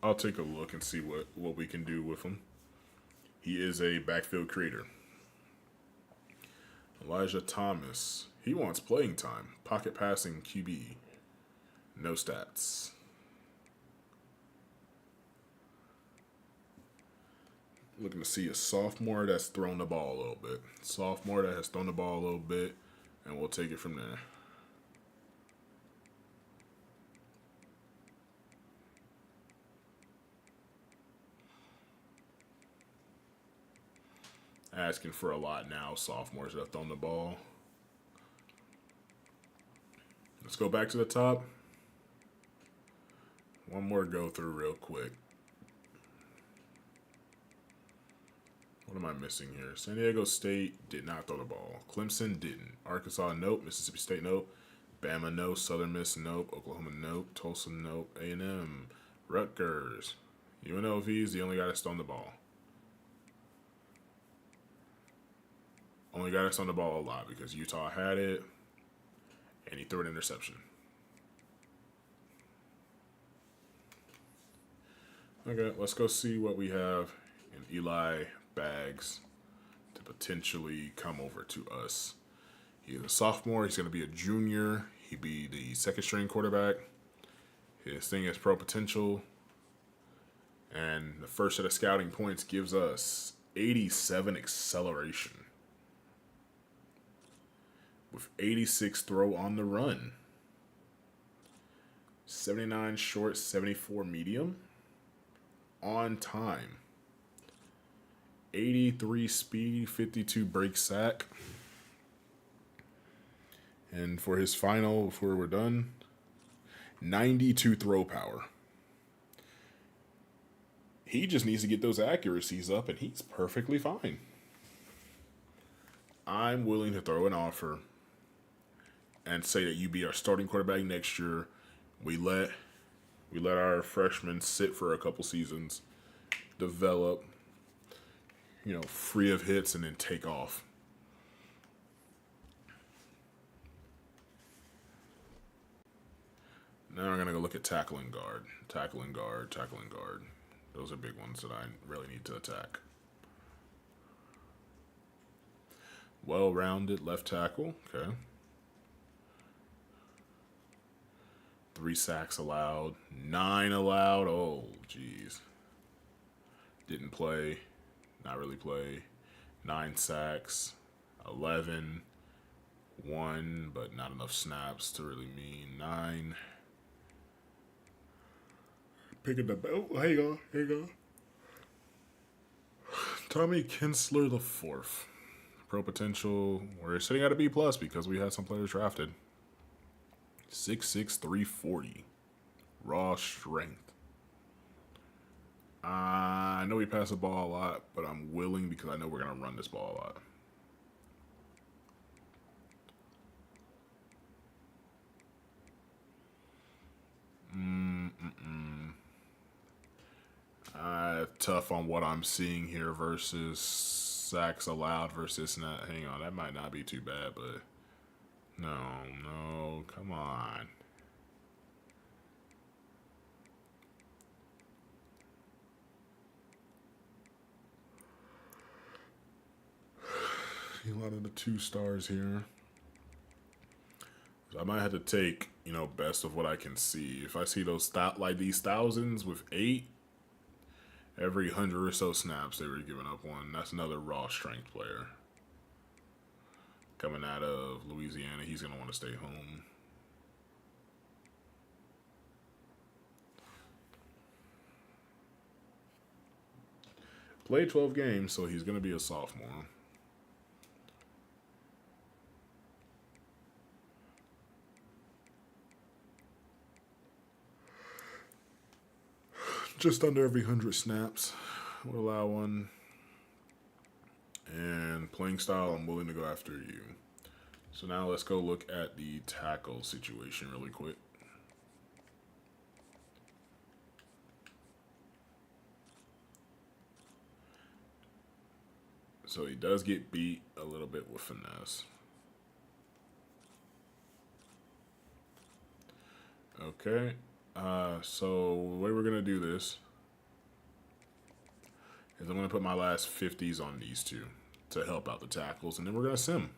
I'll take a look and see what we can do with him. He is a backfield creator. Elijah Thomas. He wants playing time. Pocket passing QB. No stats. Looking to see a sophomore that's thrown the ball a little bit. Sophomore that has thrown the ball a little bit, and we'll take it from there. Asking for a lot now, sophomores that have thrown the ball. Let's go back to the top. One more go through real quick. What am I missing here? San Diego State did not throw the ball. Clemson didn't. Arkansas, nope. Mississippi State, nope. Bama, no. Southern Miss, nope. Oklahoma, nope. Tulsa, nope. A&M. Rutgers. UNLV is the only guy that's thrown the ball. Only guy that's thrown the ball a lot because Utah had it, and he threw an interception. Okay, let's go see what we have in Eli Baggs to potentially come over to us. He's a sophomore. He's going to be a junior. He'd be the second string quarterback. His thing is pro potential. And the first set of scouting points gives us 87 acceleration. With 86 throw on the run. 79 short, 74 medium. On time. 83 speed, 52 break sack. And for his final, before we're done, 92 throw power. He just needs to get those accuracies up, and he's perfectly fine. I'm willing to throw an offer and say that you be our starting quarterback next year. We let We let our freshmen sit for a couple seasons, develop, free of hits, and then take off. Now we're going to go look at tackling guard. Tackling guard, tackling guard. Those are big ones that I really need to attack. Well-rounded left tackle. Okay. 3 sacks allowed. 9 allowed. Oh, jeez. Didn't play. Not really play. 9 sacks. 11. 1, but not enough snaps to really mean 9. Picking the belt. Oh, here you go. Here you go. Tommy Kinsler the fourth. Pro potential. We're sitting at a B plus because we had some players drafted. 6'6", 340. Raw strength. I know we pass the ball a lot, but I'm willing because I know we're gonna run this ball a lot. Tough on what I'm seeing here versus sacks allowed versus not. Hang on, that might not be too bad, but no, come on. A lot of the 2 stars here. So I might have to take, best of what I can see. If I see those like these thousands with 8, every 100 or so snaps they were giving up 1. That's another raw strength player. Coming out of Louisiana, he's going to want to stay home. Played 12 games, so he's going to be a sophomore. Just under every 100 snaps. We'll allow 1. And playing style, I'm willing to go after you. So now let's go look at the tackle situation really quick. So he does get beat a little bit with finesse. Okay. So the way we're going to do this is I'm going to put my last 50s on these 2 to help out the tackles, and then we're going to sim.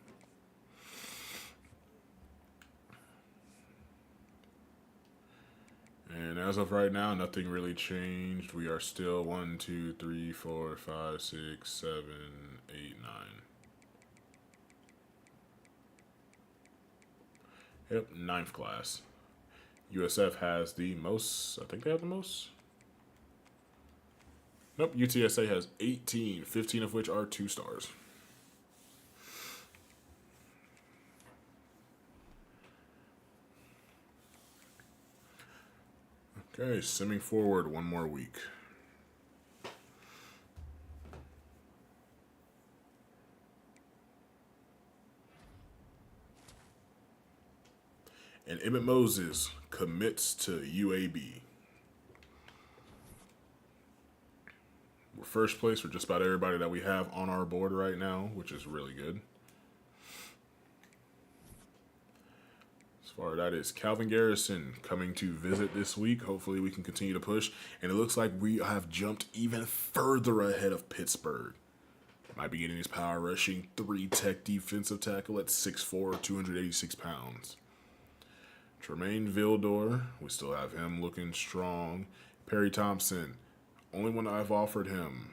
And as of right now, nothing really changed. We are still 1, 2, 3, 4, 5, 6, 7, 8, 9. Yep, 9th class. USF has the most. I think they have the most. Nope, UTSA has 18, 15 of which are 2 stars. Okay, simming forward 1 more week. And Emmett Moses commits to UAB. We're first place for just about everybody that we have on our board right now, which is really good. As far as that is Calvin Garrison coming to visit this week. Hopefully we can continue to push. And it looks like we have jumped even further ahead of Pittsburgh. Might be getting his power rushing 3-tech defensive tackle at 6'4", 286 pounds. Tremaine Vildor, we still have him looking strong. Perry Thompson, only one I've offered him.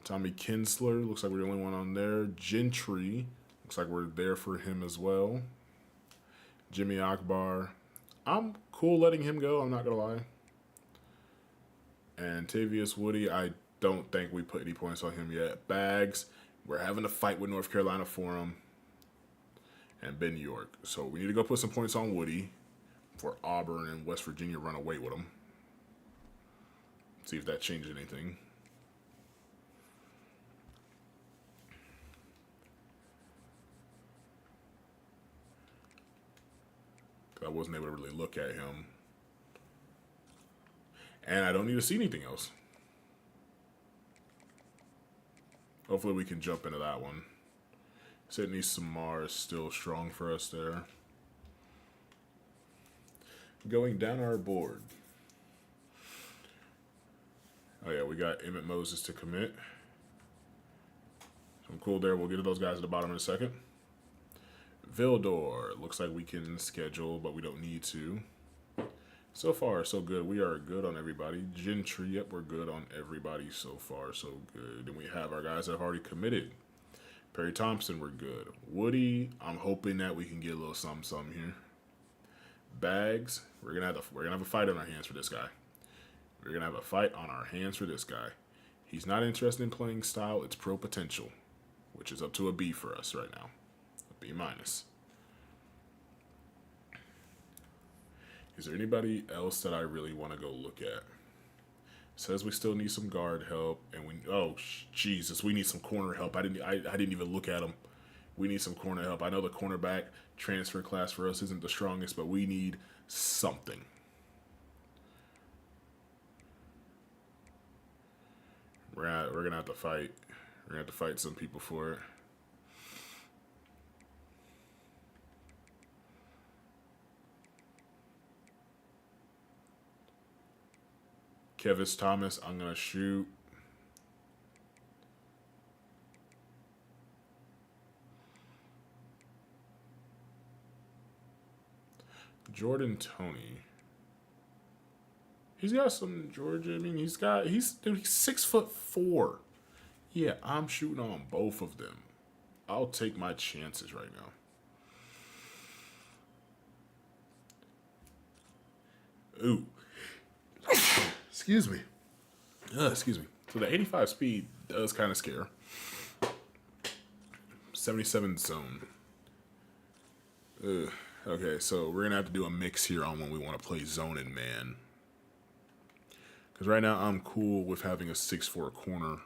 Tommy Kinsler, looks like we're the only one on there. Gentry, looks like we're there for him as well. Jimmy Akbar, I'm cool letting him go, I'm not going to lie. And Tavius Woody, I don't think we put any points on him yet. Bags, we're having a fight with North Carolina for him. And Ben York. So we need to go put some points on Woody for Auburn and West Virginia run away with him. See if that changes anything. I wasn't able to really look at him And I don't need to see anything else. Hopefully we can jump into that one. Sydney Samar is still strong for us there. Going down our board. Oh yeah, we got Emmett Moses to commit. So I'm cool there. We'll get to those guys at the bottom in a second. Vildor. Looks like we can schedule, but we don't need to. So far, so good. We are good on everybody. Gentry, yep, we're good on everybody so far, so good. And we have our guys that have already committed. Perry Thompson, we're good. Woody, I'm hoping that we can get a little something here. Bags, we're gonna have a fight on our hands for this guy. We're gonna have a fight on our hands for this guy. He's not interested in playing style. It's pro potential, which is up to a B for us right now. A B minus. Is there anybody else that I really want to go look at? Says we still need some guard help, and Jesus, we need some corner help. I didn't even look at them. We need some corner help. I know the cornerback transfer class for us isn't the strongest, but we need something. We're gonna have to fight. We're gonna have to fight some people for it. Kevis Thomas, I'm going to shoot. Jordan Tony. He's got some Georgia. I mean, he's 6'4". Yeah, I'm shooting on both of them. I'll take my chances right now. Ooh. Excuse me. Excuse me. So the 85 speed does kind of scare. 77 zone. Okay, so we're going to have to do a mix here on when we want to play zone and man. Because right now I'm cool with having a 6'4" corner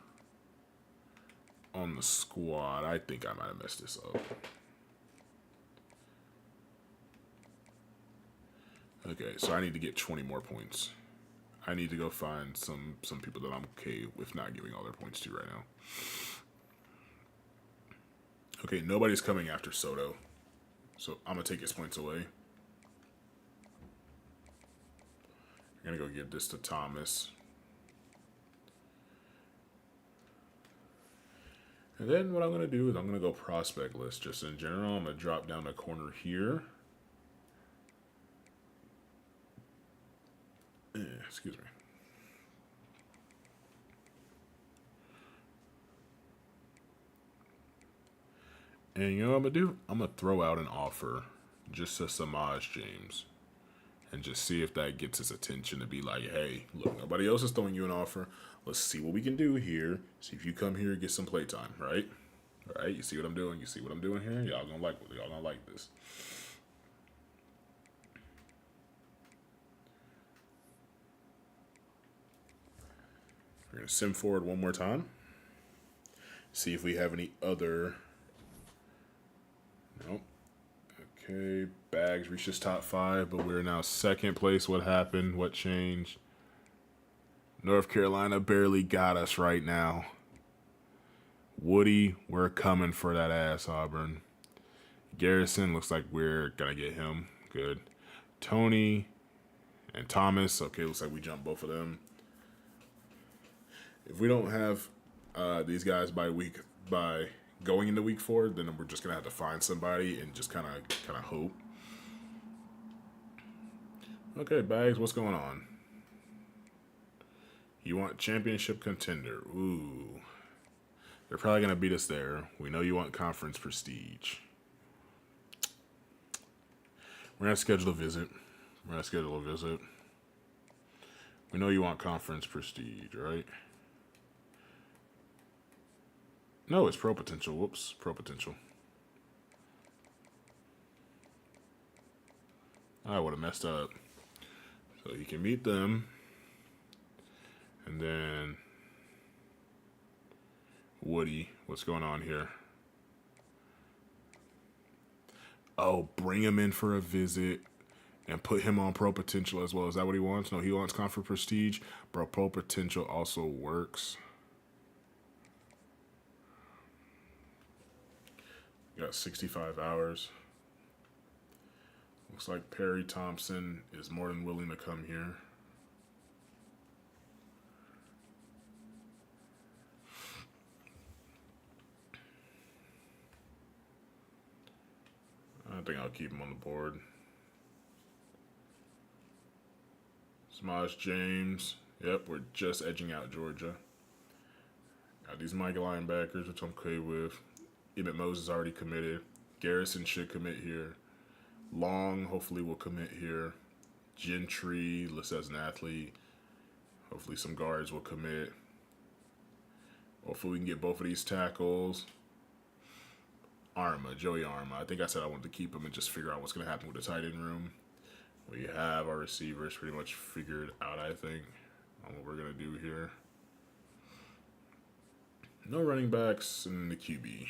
on the squad. I think I might have messed this up. Okay, so I need to get 20 more points. I need to go find some people that I'm okay with not giving all their points to right now. Okay, nobody's coming after Soto. So I'm going to take his points away. I'm going to go give this to Thomas. And then what I'm going to do is I'm going to go prospect list just in general. I'm going to drop down the corner here. Excuse me. And you know what I'm going to do? I'm going to throw out an offer just to Samaj James. And just see if that gets his attention to be like, hey, look, nobody else is throwing you an offer. Let's see what we can do here. See if you come here and get some playtime, right? All right, you see what I'm doing? You see what I'm doing here? Y'all gonna like this. We're going to sim forward one more time. See if we have any other. Nope. Okay, Bags reaches top 5, but we're now second place. What happened? What changed? North Carolina barely got us right now. Woody, we're coming for that ass, Auburn. Garrison, looks like we're going to get him. Good. Tony and Thomas. Okay, looks like we jumped both of them. If we don't have these guys by going into week 4, then we're just gonna have to find somebody and just kind of hope. Okay, Bags, what's going on? You want championship contender? Ooh, they're probably gonna beat us there. We know you want conference prestige. We're gonna schedule a visit. We know you want conference prestige, right? No, it's pro potential. Whoops, pro potential. I would have messed up. So you can meet them. And then Woody, what's going on here? Oh, bring him in for a visit. and put him on pro potential as well. Is that what he wants? No, he wants comfort prestige, but pro potential also works. Got 65 hours. Looks like Perry Thompson is more than willing to come here. I think I'll keep him on the board. Smosh James. Yep, we're just edging out Georgia. Got these Mike linebackers, which I'm okay with. Emmett Moses already committed. Garrison should commit here. Long, hopefully, will commit here. Gentry, listed as an athlete. Hopefully, some guards will commit. Hopefully, we can get both of these tackles. Joey Arma. I think I said I wanted to keep him and just figure out what's going to happen with the tight end room. We have our receivers pretty much figured out, I think, on what we're going to do here. No running backs in the QB.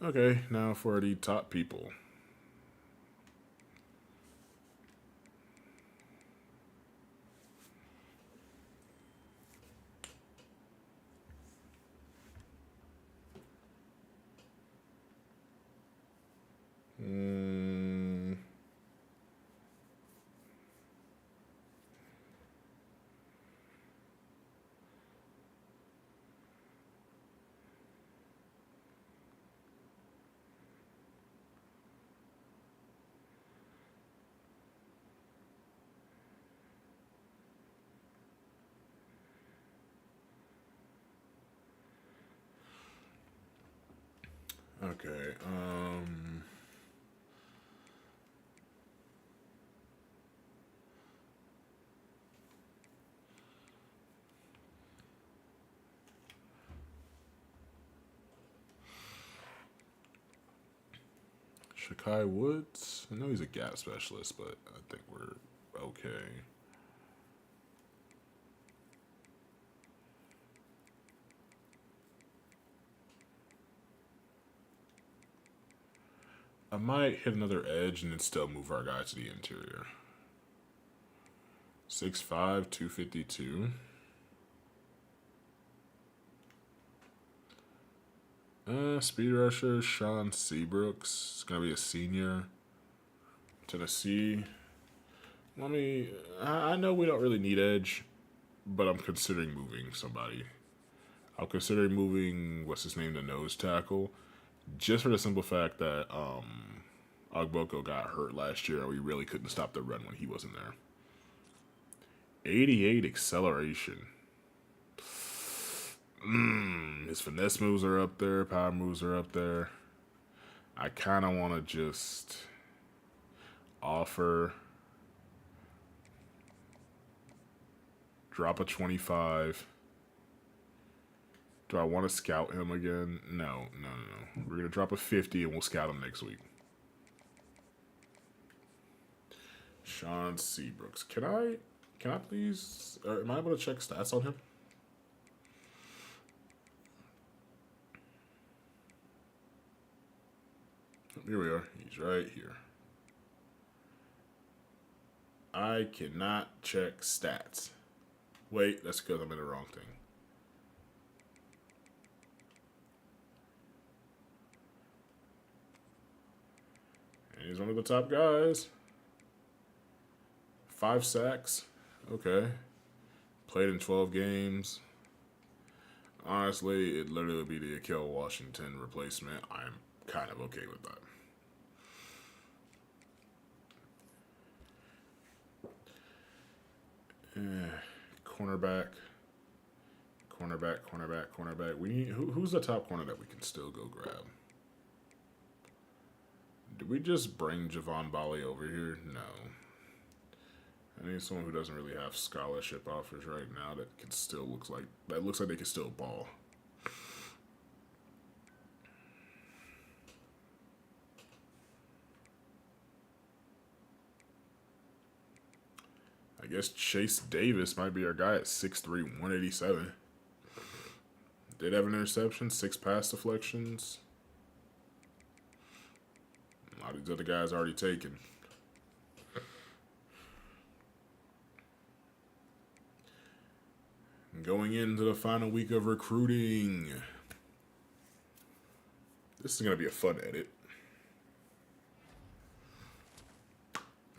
Okay, now for the top people. Okay, Shakai Woods. I know he's a gap specialist, but I think we're okay. I might hit another edge and then still move our guy to the interior. 6'5", 252. Speed rusher, Sean Seabrooks. It's going to be a senior. Tennessee. I know we don't really need edge, but I'm considering moving somebody. I'm considering moving, what's his name, the nose tackle. Just for the simple fact that Ogboko got hurt last year and we really couldn't stop the run when he wasn't there. 88 acceleration. His finesse moves are up there. Power moves are up there. I kind of want to just offer. Drop a 25. Do I want to scout him again? No. We're going to drop a 50 and we'll scout him next week. Sean Seabrooks. Can I please, am I able to check stats on him? Here we are. He's right here. I cannot check stats. Wait, that's because I'm in the wrong thing. And he's one of the top guys. 5 sacks. Okay. Played in 12 games. Honestly, it literally would be the Akel Washington replacement. I'm kind of okay with that. Cornerback. We need who's the top corner that we can still go grab? Did we just bring Javon Bali over here? No. I need someone who doesn't really have scholarship offers right now that looks like they can still ball. I guess Chase Davis might be our guy at 6'3", 187. Did have an interception, 6 pass deflections. A lot of these other guys already taken. Going into the final week of recruiting. This is going to be a fun edit.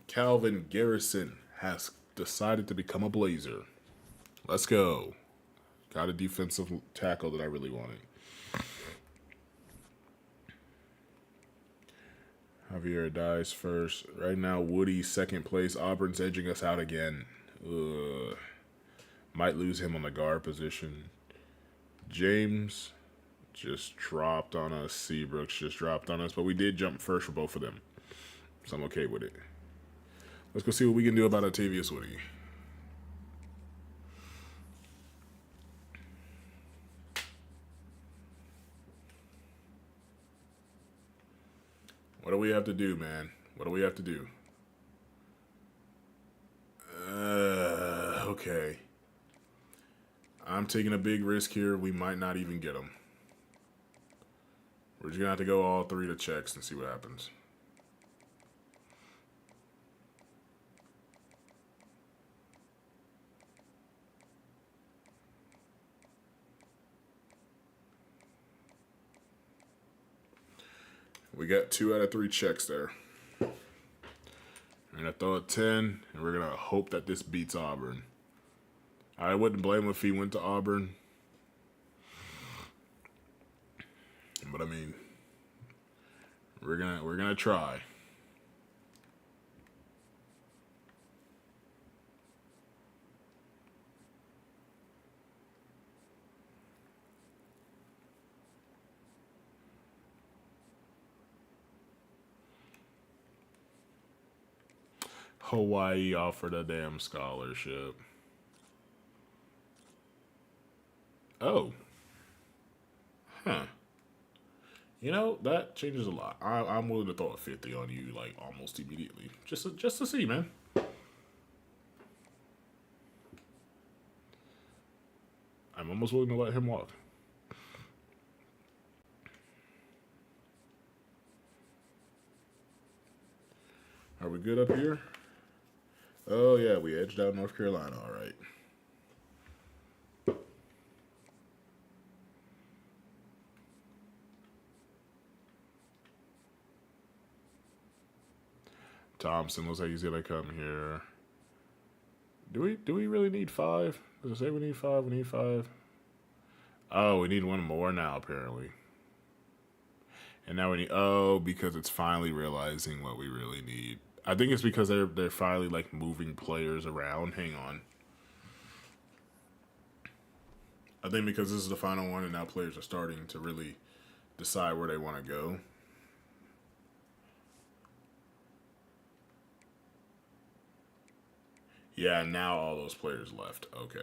Calvin Garrison has decided to become a Blazer. Let's go. Got a defensive tackle that I really wanted. Javier dies first. Right now, Woody second place. Auburn's edging us out again. Ugh. Might lose him on the guard position. James just dropped on us. Seabrooks just dropped on us. But we did jump first for both of them. So I'm okay with it. Let's go see what we can do about Octavius Woody. What do we have to do, man? What do we have to do? Okay. I'm taking a big risk here. We might not even get him. We're just going to have to go all 3 to checks and see what happens. We got 2 out of 3 checks there. We're going to throw a 10, and we're going to hope that this beats Auburn. I wouldn't blame him if he went to Auburn. But I mean, we're gonna try. Hawaii offered a damn scholarship. Oh. Huh. You know, that changes a lot. I'm willing to throw a 50 on you, like, almost immediately. Just to see, man. I'm almost willing to let him walk. Are we good up here? Oh, yeah, we edged out North Carolina, all right. Thompson looks like he's gonna come here. Do we really need 5? Does it say we need 5? We need 5. Oh, we need one more now, apparently. And now we need because it's finally realizing what we really need. I think it's because they're finally like moving players around. Hang on. I think because this is the final one and now players are starting to really decide where they want to go. Yeah, now all those players left. Okay.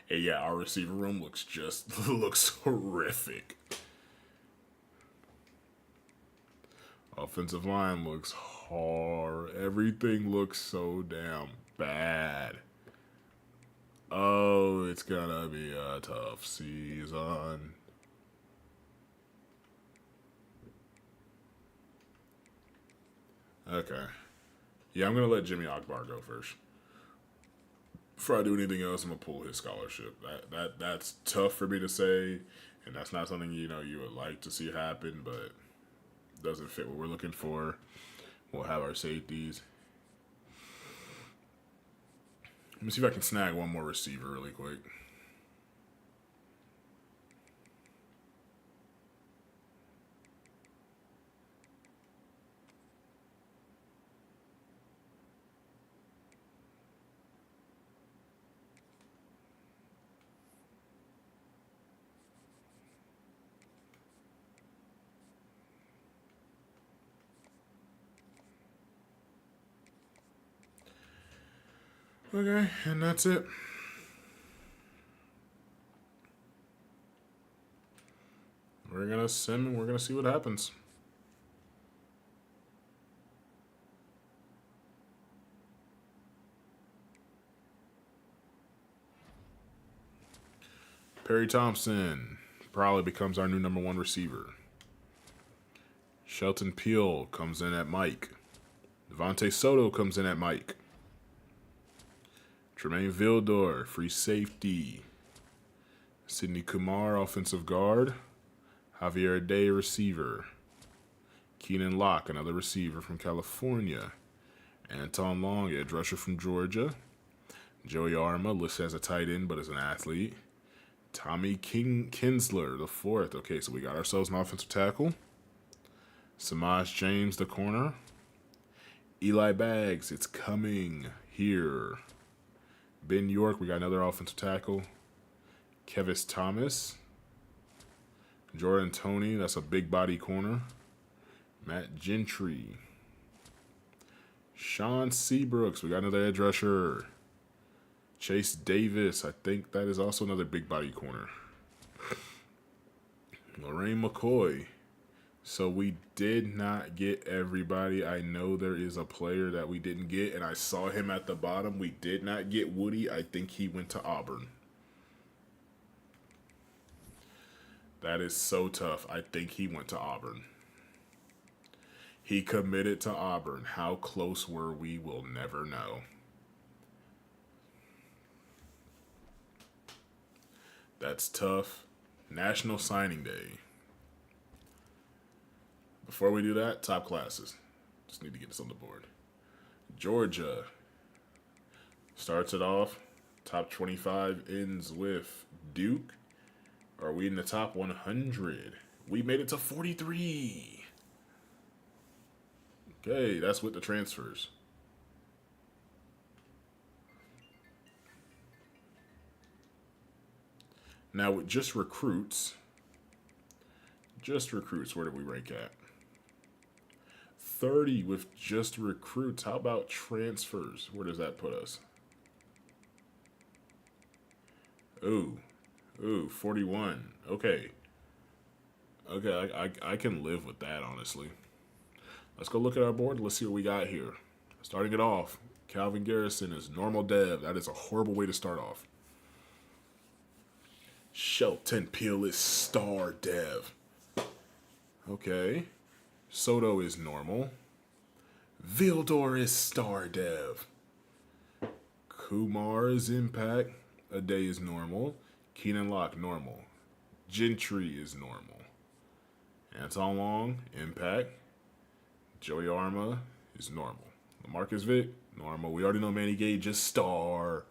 And yeah, our receiver room looks horrific. Offensive line looks hard. Everything looks so damn bad. Oh, it's gonna be a tough season. Okay. Yeah, I'm gonna let Jimmy Akbar go first. Before I do anything else, I'm gonna pull his scholarship. That's tough for me to say, and that's not something you would like to see happen, but doesn't fit what we're looking for. We'll have our safeties. Let me see if I can snag one more receiver really quick. Okay, and that's it. We're gonna sim and we're gonna see what happens. Perry Thompson, probably becomes our new #1 receiver. Shelton Peele comes in at Mike. Devontae Soto comes in at Mike. Tremaine Vildor, free safety. Sidney Kumar, offensive guard. Javier Day, receiver. Keenan Locke, another receiver from California. Anton Long, edge rusher from Georgia. Joey Arma, listed as a tight end but is an athlete. Tommy Kinsler, the fourth. Okay, so we got ourselves an offensive tackle. Samaj James, the corner. Eli Baggs, it's coming here. Ben York, we got another offensive tackle. Kevis Thomas. Jordan Toney, that's a big body corner. Matt Gentry. Sean Seabrooks, we got another edge rusher. Chase Davis, I think that is also another big body corner. Lorraine McCoy. So we did not get everybody. I know there is a player that we didn't get, and I saw him at the bottom. We did not get Woody. I think he went to Auburn. That is so tough. I think he went to Auburn. He committed to Auburn. How close were we? We'll never know. That's tough. National Signing Day. Before we do that, top classes. Just need to get this on the board. Georgia starts it off. Top 25 ends with Duke. Are we in the top 100? We made it to 43. Okay, that's with the transfers. Now with just recruits, where did we rank at? 30 with just recruits. How about transfers? Where does that put us? Ooh, 41. Okay. I can live with that, honestly. Let's go look at our board. Let's see what we got here. Starting it off, Calvin Garrison is normal dev. That is a horrible way to start off. Shelton Peele is star dev. Okay. Soto is normal. Vildor is star dev. Kumar is impact. Ade is normal. Keenan Locke, normal. Gentry is normal. Anton Long, impact. Joey Arma is normal. LaMarcus Vick, normal. We already know Manny Gage is star.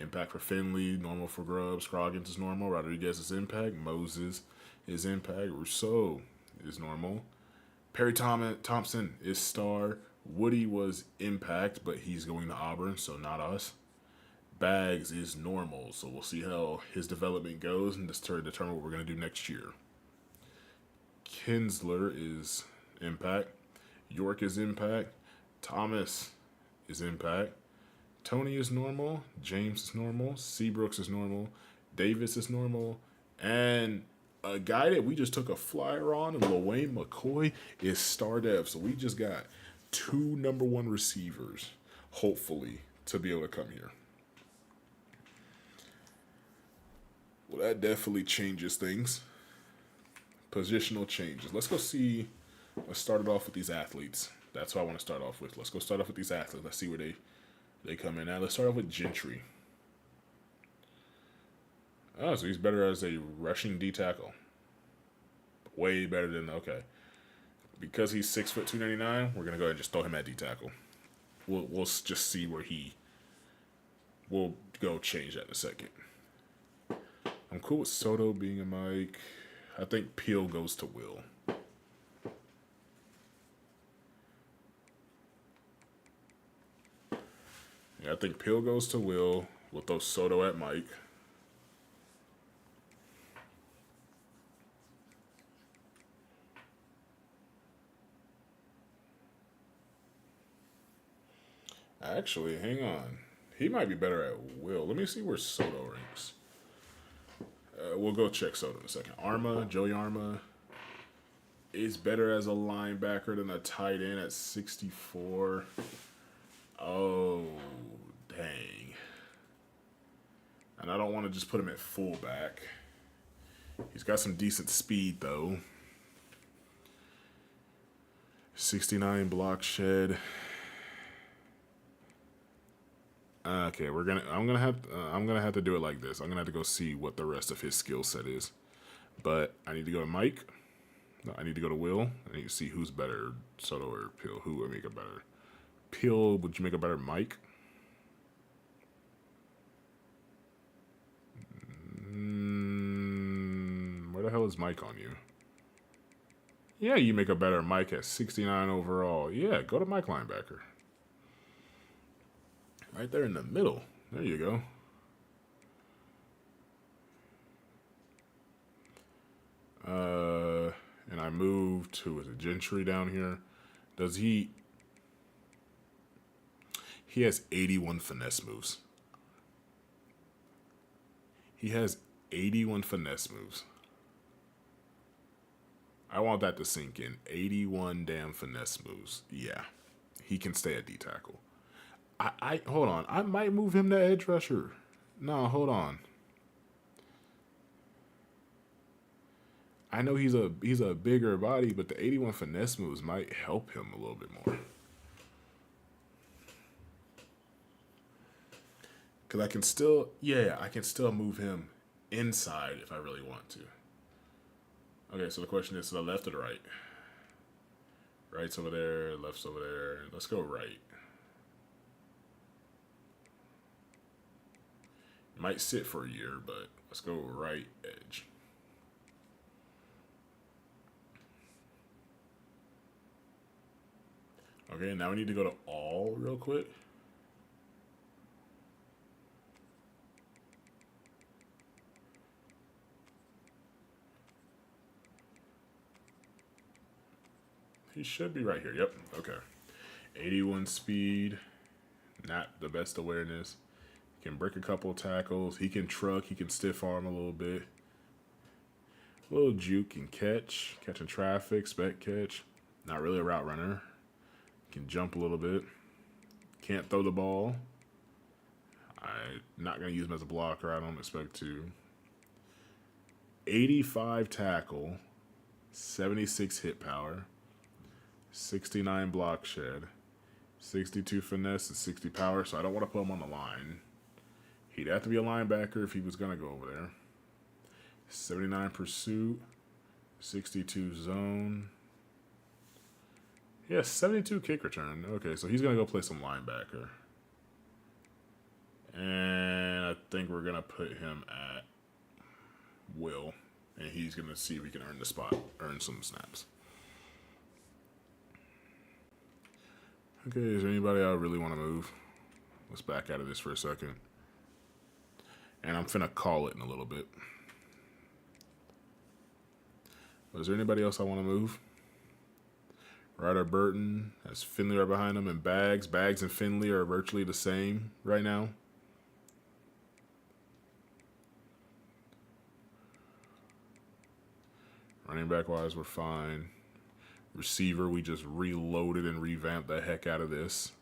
Impact for Finley, normal for Grubb. Scroggins is normal. Rodriguez is impact. Moses is impact. Rousseau is normal. Perry Thompson is star. Woody was impact, but he's going to Auburn, so not us. Baggs is normal, so we'll see how his development goes and just to determine what we're going to do next year. Kinsler is impact. York is impact. Thomas is impact. Toney is normal. James is normal. Seabrooks is normal. Davis is normal. And a guy that we just took a flyer on, Lorraine McCoy, is star dev. So we just got 2 #1 receivers, hopefully, to be able to come here. Well, that definitely changes things. Positional changes. Let's go see. Let's start it off with these athletes. That's what I want to start off with. Let's go start off with these athletes. Let's see where they come in. Now, let's start off with Gentry. Oh, so he's better as a rushing D tackle. Way better than, okay. Because he's 6', 299, we're going to go ahead and just throw him at D tackle. We'll just see where we'll go change that in a second. I'm cool with Soto being a Mike. I think Peele goes to Will. Yeah, I think Peele goes to Will. We'll throw Soto at Mike. Actually, hang on. He might be better at Will. Let me see where Soto ranks. We'll go check Soto in a second. Joey Arma is better as a linebacker than a tight end at 64. Oh, dang. And I don't want to just put him at fullback. He's got some decent speed, though. 69 block shed. Okay, I'm gonna have to do it like this. I'm gonna have to go see what the rest of his skill set is. But I need to go to Mike. No, I need to go to Will. I need to see who's better, Soto or Peel. Who would make a better? Peel, would you make a better Mike? Where the hell is Mike on you? Yeah, you make a better Mike at 69 overall. Yeah, go to Mike linebacker. Right there in the middle. There you go. And I moved to, is it Gentry down here? Does he... He has 81 finesse moves. He has 81 finesse moves. I want that to sink in. 81 damn finesse moves. Yeah. He can stay at D tackle. I hold on. I might move him to edge rusher. No, hold on. I know he's a bigger body, but the 81 finesse moves might help him a little bit more. Because I can still move him inside if I really want to. Okay, so the question is to the left or the right? Right's over there, left's over there. Let's go right. Might sit for a year, but let's go right edge. Okay, now we need to go to all real quick. He should be right here. Yep. Okay. 81 speed. Not the best awareness. He can break a couple tackles. He can truck. He can stiff arm a little bit. A little juke and catch. Catching traffic. Spec catch. Not really a route runner. Can jump a little bit. Can't throw the ball. I'm not going to use him as a blocker. I don't expect to. 85 tackle. 76 hit power. 69 block shed, 62 finesse, and 60 power, so I don't want to put him on the line. He'd have to be a linebacker if he was going to go over there. 79 pursuit, 62 zone. Yeah, 72 kick return. Okay, so he's going to go play some linebacker. And I think we're going to put him at Will, and he's going to see if he can earn some snaps. Okay, is there anybody I really want to move? Let's back out of this for a second. And I'm finna call it in a little bit. But is there anybody else I want to move? Ryder Burton has Finley right behind him, and Bags. Bags and Finley are virtually the same right now. Running back wise, we're fine. Receiver, we just reloaded and revamped the heck out of this.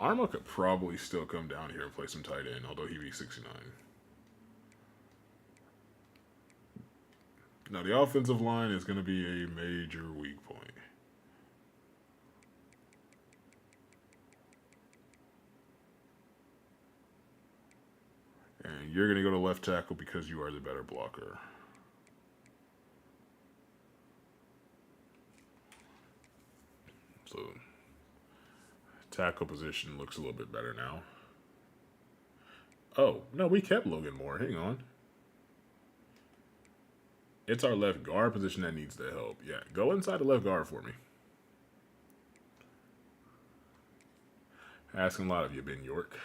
Arma could probably still come down here and play some tight end, although he be 69. Now, the offensive line is going to be a major weak point. And you're going to go to left tackle because you are the better blocker. So, tackle position looks a little bit better now. Oh, no, we kept Logan Moore. Hang on. It's our left guard position that needs the help. Yeah, go inside the left guard for me. Asking a lot of you, Ben York.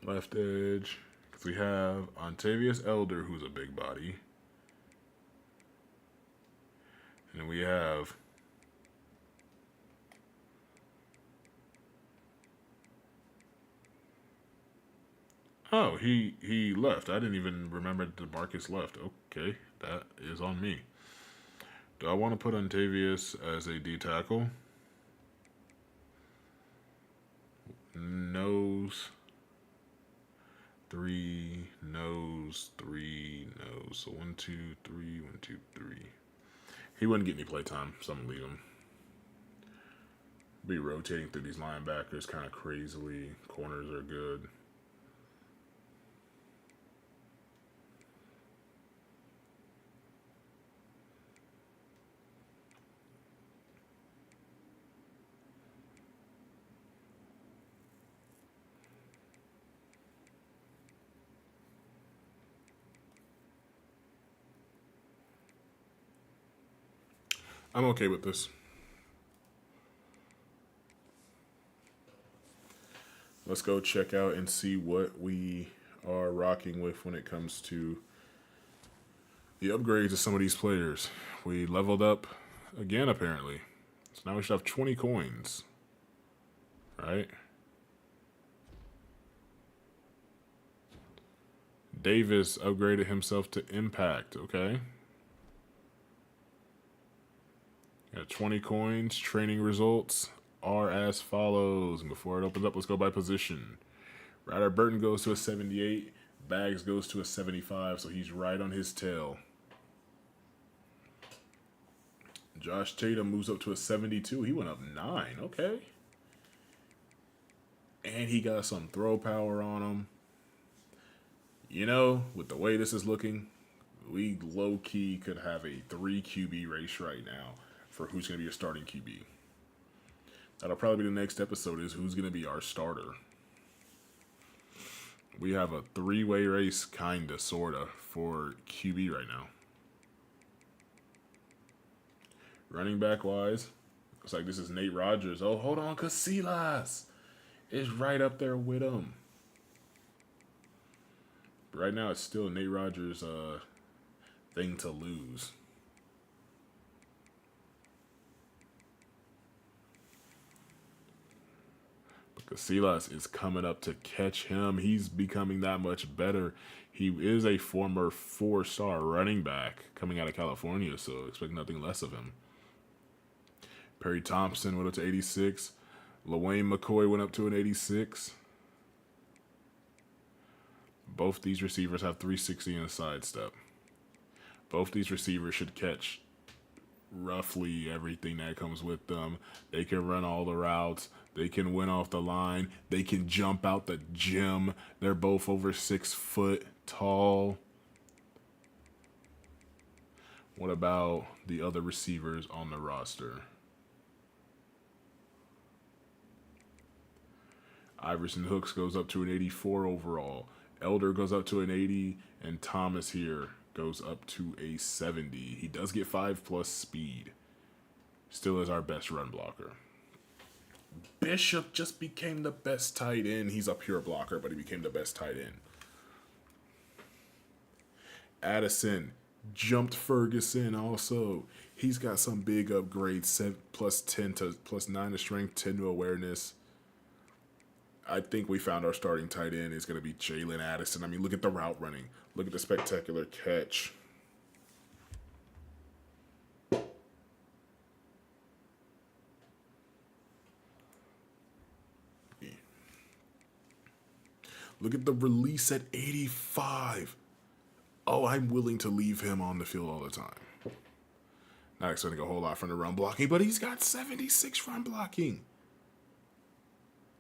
Left edge. Because we have Ontavious Elder, who's a big body. And then we have... Oh, he left. I didn't even remember that Marcus left. Okay, that is on me. Do I want to put Ontavious as a D tackle? nose. 3 nose, 3 nose. So 1, 2, 3, 1, 2, 3. He wouldn't get any playtime, so I'm gonna leave him. Be rotating through these linebackers kind of crazily. Corners are good. I'm okay with this. Let's go check out and see what we are rocking with when it comes to the upgrades of some of these players. We leveled up again, apparently. So now we should have 20 coins. Right? Davis upgraded himself to Impact. Okay. Got 20 coins. Training results are as follows. And before it opens up, let's go by position. Ryder Burton goes to a 78. Bags goes to a 75, so he's right on his tail. Josh Tatum moves up to a 72. He went up 9. Okay. And he got some throw power on him. You know, with the way this is looking, we low-key could have a 3 QB race right now for who's going to be your starting QB. That'll probably be the next episode, is who's going to be our starter. We have a 3-way race, kinda, sorta, for QB right now. Running back wise, looks like this is Nate Rogers. Oh, hold on, Casillas is right up there with him. But right now, it's still Nate Rogers' thing to lose. But Casillas is coming up to catch him. He's becoming that much better. He is a former 4-star running back coming out of California, so expect nothing less of him. Perry Thompson went up to 86. LaWayne McCoy went up to an 86. Both these receivers have 360 and a sidestep. Both these receivers should catch roughly everything that comes with them. They can run all the routes. They can win off the line. They can jump out the gym. They're both over 6 foot tall. What about the other receivers on the roster? Iverson Hooks goes up to an 84 overall. Elder goes up to an 80, and Thomas here goes up to a 70. He does get 5+ speed. Still is our best run blocker. Bishop just became the best tight end. He's a pure blocker, but he became the best tight end. Addison jumped Ferguson also. He's got some big upgrades, +10 to +9 to strength, 10 to awareness. I think we found our starting tight end is going to be Jalen Addison. I mean, look at the route running. Look at the spectacular catch. Look at the release at 85. Oh, I'm willing to leave him on the field all the time. Not expecting a whole lot from the run blocking, but he's got 76 run blocking.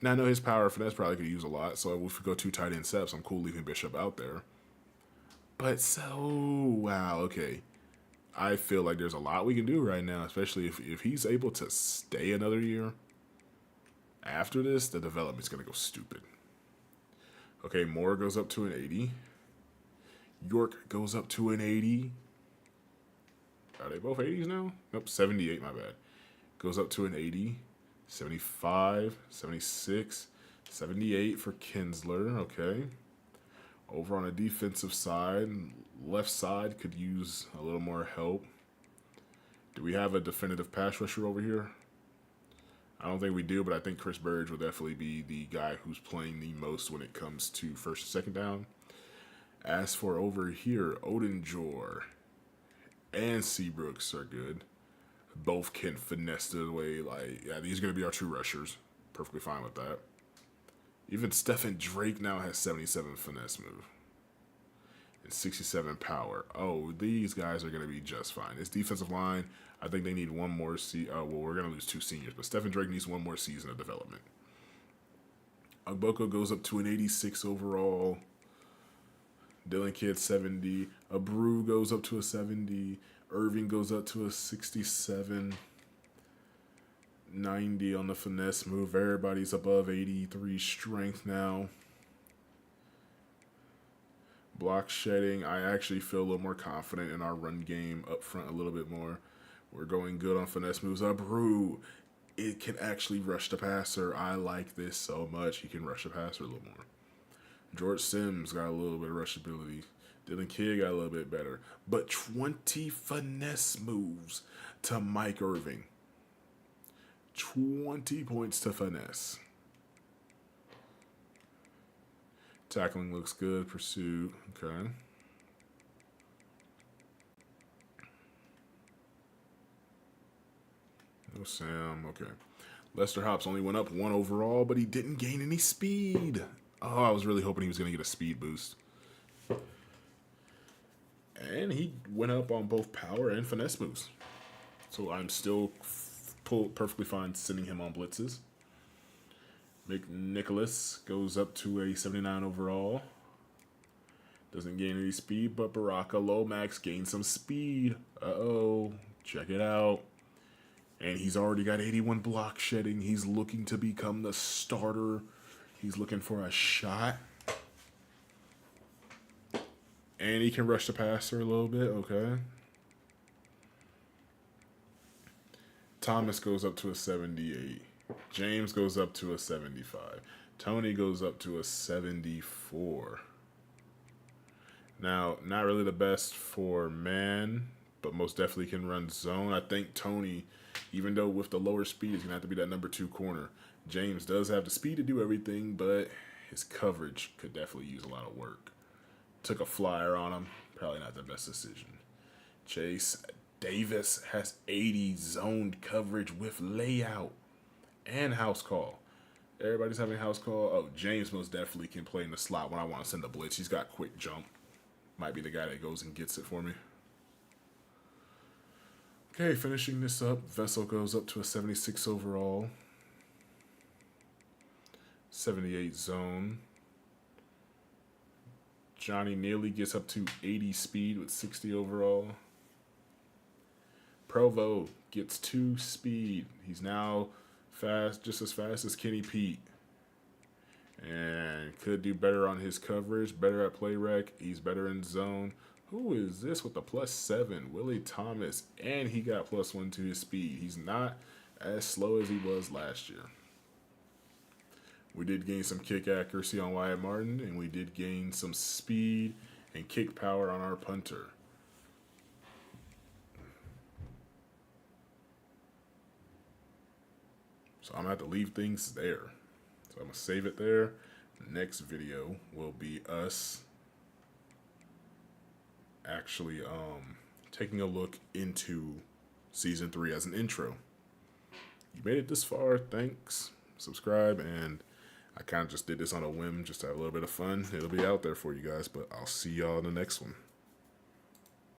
Now, I know his power finesse probably could use a lot, so if we go 2 tight end steps, I'm cool leaving Bishop out there. But wow, okay. I feel like there's a lot we can do right now, especially if he's able to stay another year. After this, the development's going to go stupid. Okay, Moore goes up to an 80. York goes up to an 80. Are they both 80s now? Nope, 78, my bad. Goes up to an 80. 75, 76, 78 for Kinsler. Okay. Over on the defensive side, left side could use a little more help. Do we have a definitive pass rusher over here? I don't think we do, but I think Chris Burge will definitely be the guy who's playing the most when it comes to first and second down. As for over here, Odinjor and Seabrooks are good. Both can finesse it away. Like, yeah, these are going to be our 2 rushers. Perfectly fine with that. Even Stephen Drake now has 77 finesse move and 67 power. Oh, these guys are going to be just fine. This defensive line, I think they need one more well, we're going to lose 2 seniors, but Stephen Drake needs one more season of development. Agboko goes up to an 86 overall. Dylan Kidd 70. Abreu goes up to a 70. Irving goes up to a 67. 90 on the finesse move. Everybody's above 83 strength now. Block shedding, I actually feel a little more confident in our run game up front a little bit more. We're going good on finesse moves. Abreu, it can actually rush the passer. I like this so much. He can rush the passer a little more. George Sims got a little bit of rush ability. Dylan Kidd got a little bit better. But 20 finesse moves to Mike Irving. 20 points to finesse. Tackling looks good. Pursuit. Okay. No Sam. Okay. Lester Hops only went up 1 overall, but he didn't gain any speed. Oh, I was really hoping he was going to get a speed boost. And he went up on both power and finesse moves. So I'm still perfectly fine sending him on blitzes. McNicholas goes up to a 79 overall. Doesn't gain any speed, but Baraka Lomax gains some speed. Uh-oh. Check it out. And he's already got 81 block shedding. He's looking to become the starter. He's looking for a shot. And he can rush the passer a little bit. Okay. Thomas goes up to a 78. James goes up to a 75. Tony goes up to a 74. Now, not really the best for man, but most definitely can run zone. I think Tony, even though with the lower speed, is going to have to be that number 2 corner. James does have the speed to do everything, but his coverage could definitely use a lot of work. Took a flyer on him. Probably not the best decision. Chase Davis has 80 zoned coverage with layout and house call. Everybody's having house call. Oh, James most definitely can play in the slot when I want to send a blitz. He's got quick jump. Might be the guy that goes and gets it for me. Okay, finishing this up. Vessel goes up to a 76 overall. 78 zone. Johnny Neely gets up to 80 speed with 60 overall. Provo gets 2 speed. He's now fast, just as fast as Kenny Pete. And could do better on his coverage, better at play rec. He's better in zone. Who is this with the +7? Willie Thomas. And he got +1 to his speed. He's not as slow as he was last year. We did gain some kick accuracy on Wyatt Martin, and we did gain some speed and kick power on our punter. So I'm going to have to leave things there. So I'm going to save it there. The next video will be us actually taking a look into Season 3 as an intro. You made it this far, thanks. Subscribe, and I kind of just did this on a whim just to have a little bit of fun. It'll be out there for you guys, but I'll see y'all in the next one.